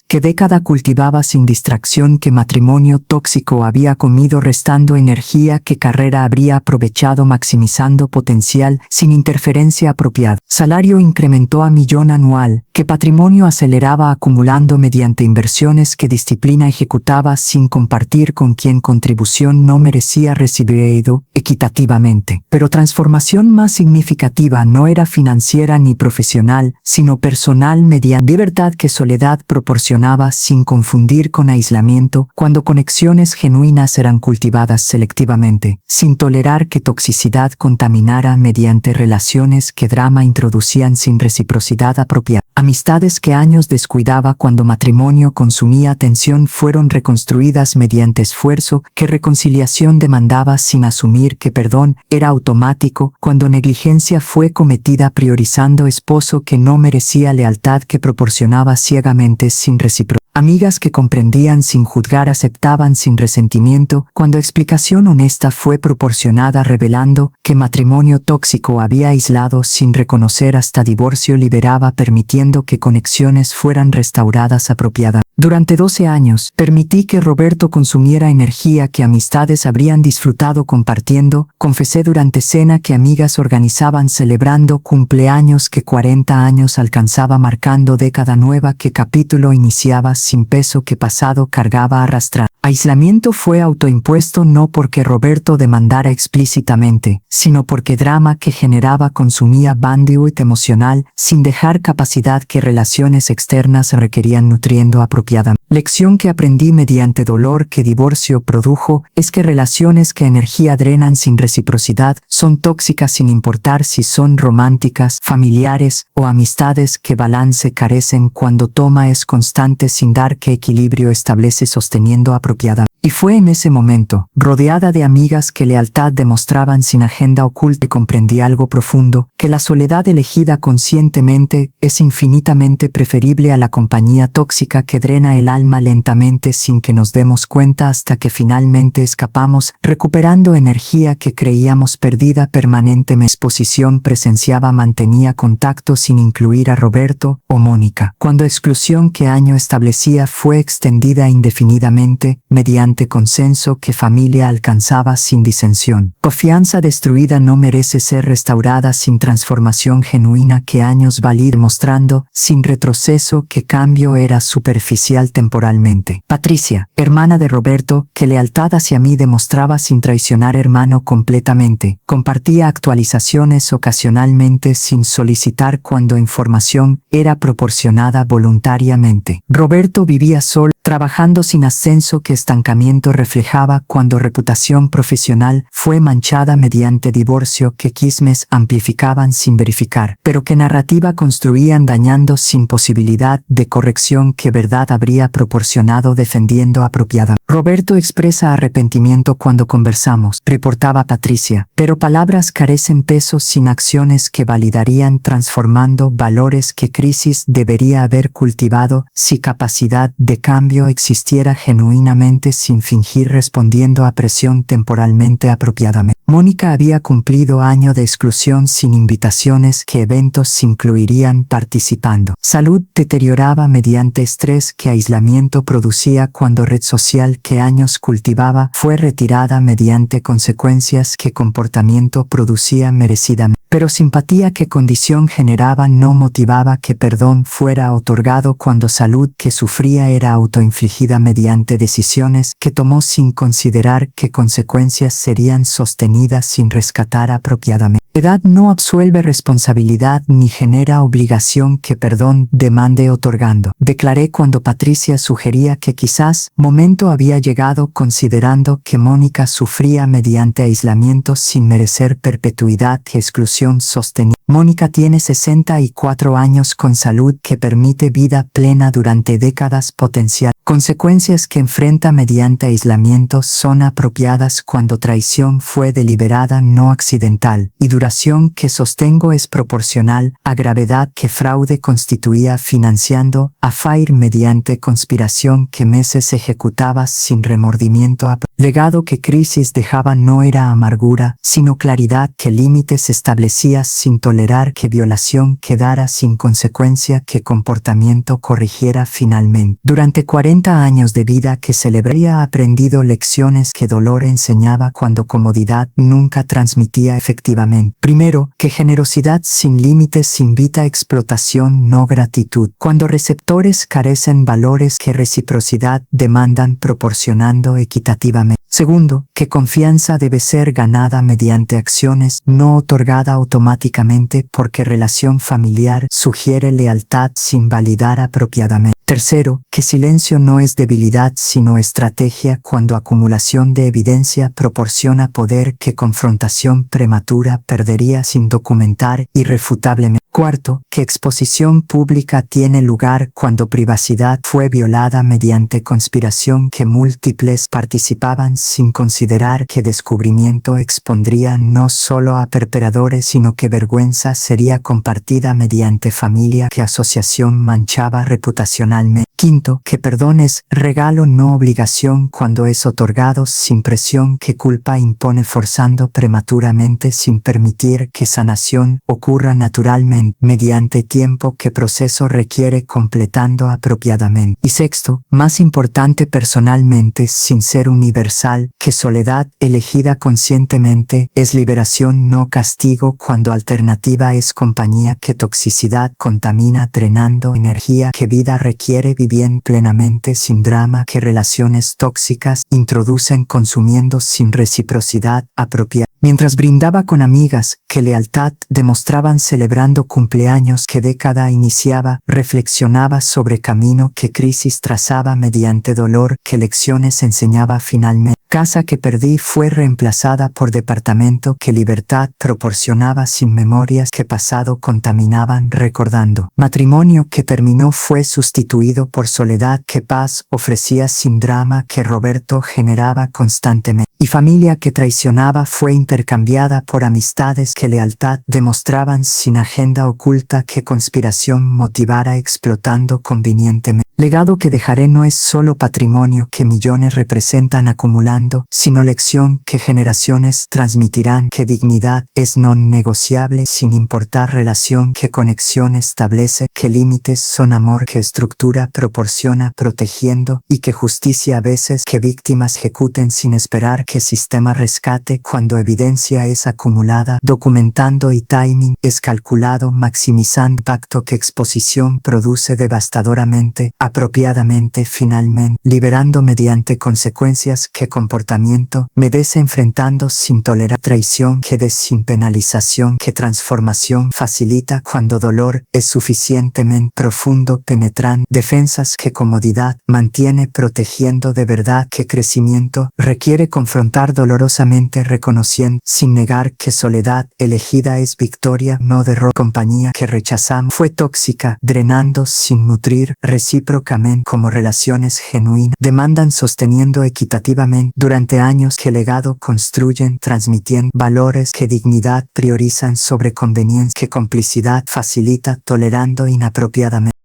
que década cultivaba sin distracción que matrimonio tóxico había comido restando energía que carrera habría aprovechado maximizando potencial sin interferencia apropiada. Salario incrementó a millón anual, que patrimonio aceleraba acumulando mediante inversiones que disciplina ejecutaba sin compartir con quien contribución no merecía recibido equitativamente. Pero transformación más significativa no era financiera ni profesional, sino personal mediante libertad que soledad proporcionaba sin confundir con aislamiento cuando conexiones genuinas eran cultivadas selectivamente, sin tolerar que toxicidad contaminara mediante relaciones que drama introducían sin reciprocidad apropiada. Amistades que años descuidaba cuando matrimonio consumía atención fueron reconstruidas mediante esfuerzo que reconciliación demandaba sin asumir que perdón era automático cuando negligencia fue cometida priorizando esposo que no merecía lealtad que proporcionaba ciegamente sin reciprocidad. Amigas que comprendían sin juzgar aceptaban sin resentimiento cuando explicación honesta fue proporcionada revelando que matrimonio tóxico había aislado sin reconocer hasta divorcio liberaba permitiendo permitiendo que conexiones fueran restauradas apropiadamente. Durante 12 años, permití que Roberto consumiera energía que amistades habrían disfrutado compartiendo, confesé durante cena que amigas organizaban celebrando cumpleaños que 40 años alcanzaba marcando década nueva que capítulo iniciaba sin peso que pasado cargaba arrastrando. Aislamiento fue autoimpuesto no porque Roberto demandara explícitamente, sino porque drama que generaba consumía bandwidth emocional sin dejar capacidad que relaciones externas requerían nutriendo apropiadamente. Lección que aprendí mediante dolor que divorcio produjo es que relaciones que energía drenan sin reciprocidad son tóxicas sin importar si son románticas, familiares o amistades que balance carecen cuando toma es constante sin dar que equilibrio establece sosteniendo apropiadamente. Y fue en ese momento, rodeada de amigas que lealtad demostraban sin agenda oculta y comprendí algo profundo, que la soledad elegida conscientemente es infinitamente preferible a la compañía tóxica que drena el alma lentamente sin que nos demos cuenta hasta que finalmente escapamos, recuperando energía que creíamos perdida permanentemente. Exposición presenciaba mantenía contacto sin incluir a Roberto o Mónica. Cuando exclusión que año establecía fue extendida indefinidamente, mediante consenso que familia alcanzaba sin disensión. Confianza destruida no merece ser restaurada sin transformación genuina que años valid mostrando, sin retroceso que cambio era superficial temporalmente. Patricia, hermana de Roberto, que lealtad hacia mí demostraba sin traicionar hermano completamente. Compartía actualizaciones ocasionalmente sin solicitar cuando información era proporcionada voluntariamente. Roberto vivía solo, trabajando sin ascenso que estancamiento reflejaba cuando reputación profesional fue manchada mediante divorcio que chismes amplificaban sin verificar, pero que narrativa construían dañando sin posibilidad de corrección que verdad habría proporcionado defendiendo apropiadamente. Roberto expresa arrepentimiento cuando conversamos, reportaba Patricia, pero palabras carecen peso sin acciones que validarían transformando valores que crisis debería haber cultivado si capacidad de cambio existiera genuinamente sin fingir respondiendo a presión temporalmente apropiadamente. Mónica había cumplido año de exclusión sin invitaciones que eventos incluirían participando. Salud deterioraba mediante estrés que aislamiento producía cuando red social que años cultivaba fue retirada mediante consecuencias que comportamiento producía merecidamente. Pero simpatía que condición generaba no motivaba que perdón fuera otorgado cuando salud que sufría era autoinfligida mediante decisiones que tomó sin considerar que consecuencias serían sostenidas sin rescatar apropiadamente. Edad no absuelve responsabilidad ni genera obligación que perdón demande otorgando. Declaré cuando Patricia sugería que quizás momento había llegado considerando que Mónica sufría mediante aislamiento sin merecer perpetuidad y exclusión sostenida. Mónica tiene 64 años con salud que permite vida plena durante décadas potencial. Consecuencias que enfrenta mediante aislamiento son apropiadas cuando traición fue deliberada no accidental, y duración que sostengo es proporcional a gravedad que fraude constituía financiando a FAIR mediante conspiración que meses ejecutaba sin remordimiento. Legado que crisis dejaba no era amargura, sino claridad que límites establecía sin tolerar que violación quedara sin consecuencia que comportamiento corrigiera finalmente. Durante 40 años de vida que celebraría aprendido lecciones que dolor enseñaba cuando comodidad nunca transmitía efectivamente. Primero, que generosidad sin límites invita a explotación no gratitud. Cuando receptores carecen valores que reciprocidad demandan proporcionando equitativamente. Segundo, que confianza debe ser ganada mediante acciones, no otorgada automáticamente porque relación familiar sugiere lealtad sin validar apropiadamente. Tercero, que silencio no es debilidad sino estrategia cuando acumulación de evidencia proporciona poder que confrontación prematura perdería sin documentar irrefutablemente. Cuarto, que exposición pública tiene lugar cuando privacidad fue violada mediante conspiración que múltiples participaban sin considerar que descubrimiento expondría no solo a perpetradores sino que vergüenza sería compartida mediante familia que asociación manchaba reputacionalmente. Quinto, que perdón es regalo no obligación cuando es otorgado sin presión que culpa impone forzando prematuramente sin permitir que sanación ocurra naturalmente. apropiadamente, mediante tiempo que proceso requiere completando apropiadamente. Y sexto, más importante personalmente, sin ser universal, que soledad elegida conscientemente es liberación, no castigo, cuando alternativa es compañía, que toxicidad contamina drenando energía, que vida requiere viviendo plenamente sin drama, que relaciones tóxicas introducen consumiendo sin reciprocidad apropiada. Mientras brindaba con amigas que lealtad demostraban celebrando cumpleaños que década iniciaba, reflexionaba sobre camino que crisis trazaba mediante dolor que lecciones enseñaba finalmente. Casa que perdí fue reemplazada por departamento que libertad proporcionaba sin memorias que pasado contaminaban recordando. Matrimonio que terminó fue sustituido por soledad que paz ofrecía sin drama que Roberto generaba constantemente. Y familia que traicionaba fue intercambiada por amistades que lealtad demostraban sin agenda oculta que conspiración motivara explotando convenientemente. Legado que dejaré no es solo patrimonio que millones representan acumulando, sino lección que generaciones transmitirán, que dignidad es no negociable sin importar relación, que conexión establece, que límites son amor, que estructura proporciona protegiendo y que justicia a veces, que víctimas ejecuten sin esperar, que sistema rescate cuando evidencia es acumulada, documentando y timing es calculado, maximizando impacto que exposición produce devastadoramente, apropiadamente finalmente, liberando mediante consecuencias que comportamiento merece enfrentando sin tolerar traición que des sin penalización que transformación facilita cuando dolor es suficientemente profundo penetran defensas que comodidad mantiene protegiendo de verdad que crecimiento requiere confrontar dolorosamente reconociendo sin negar que soledad elegida es victoria no derrota compañía que rechazamos fue tóxica drenando sin nutrir recíprocamente como relaciones genuinas demandan sosteniendo equitativamente durante años que legado construyen transmitiendo valores que dignidad priorizan sobre conveniencia que complicidad facilita tolerando inapropiadamente.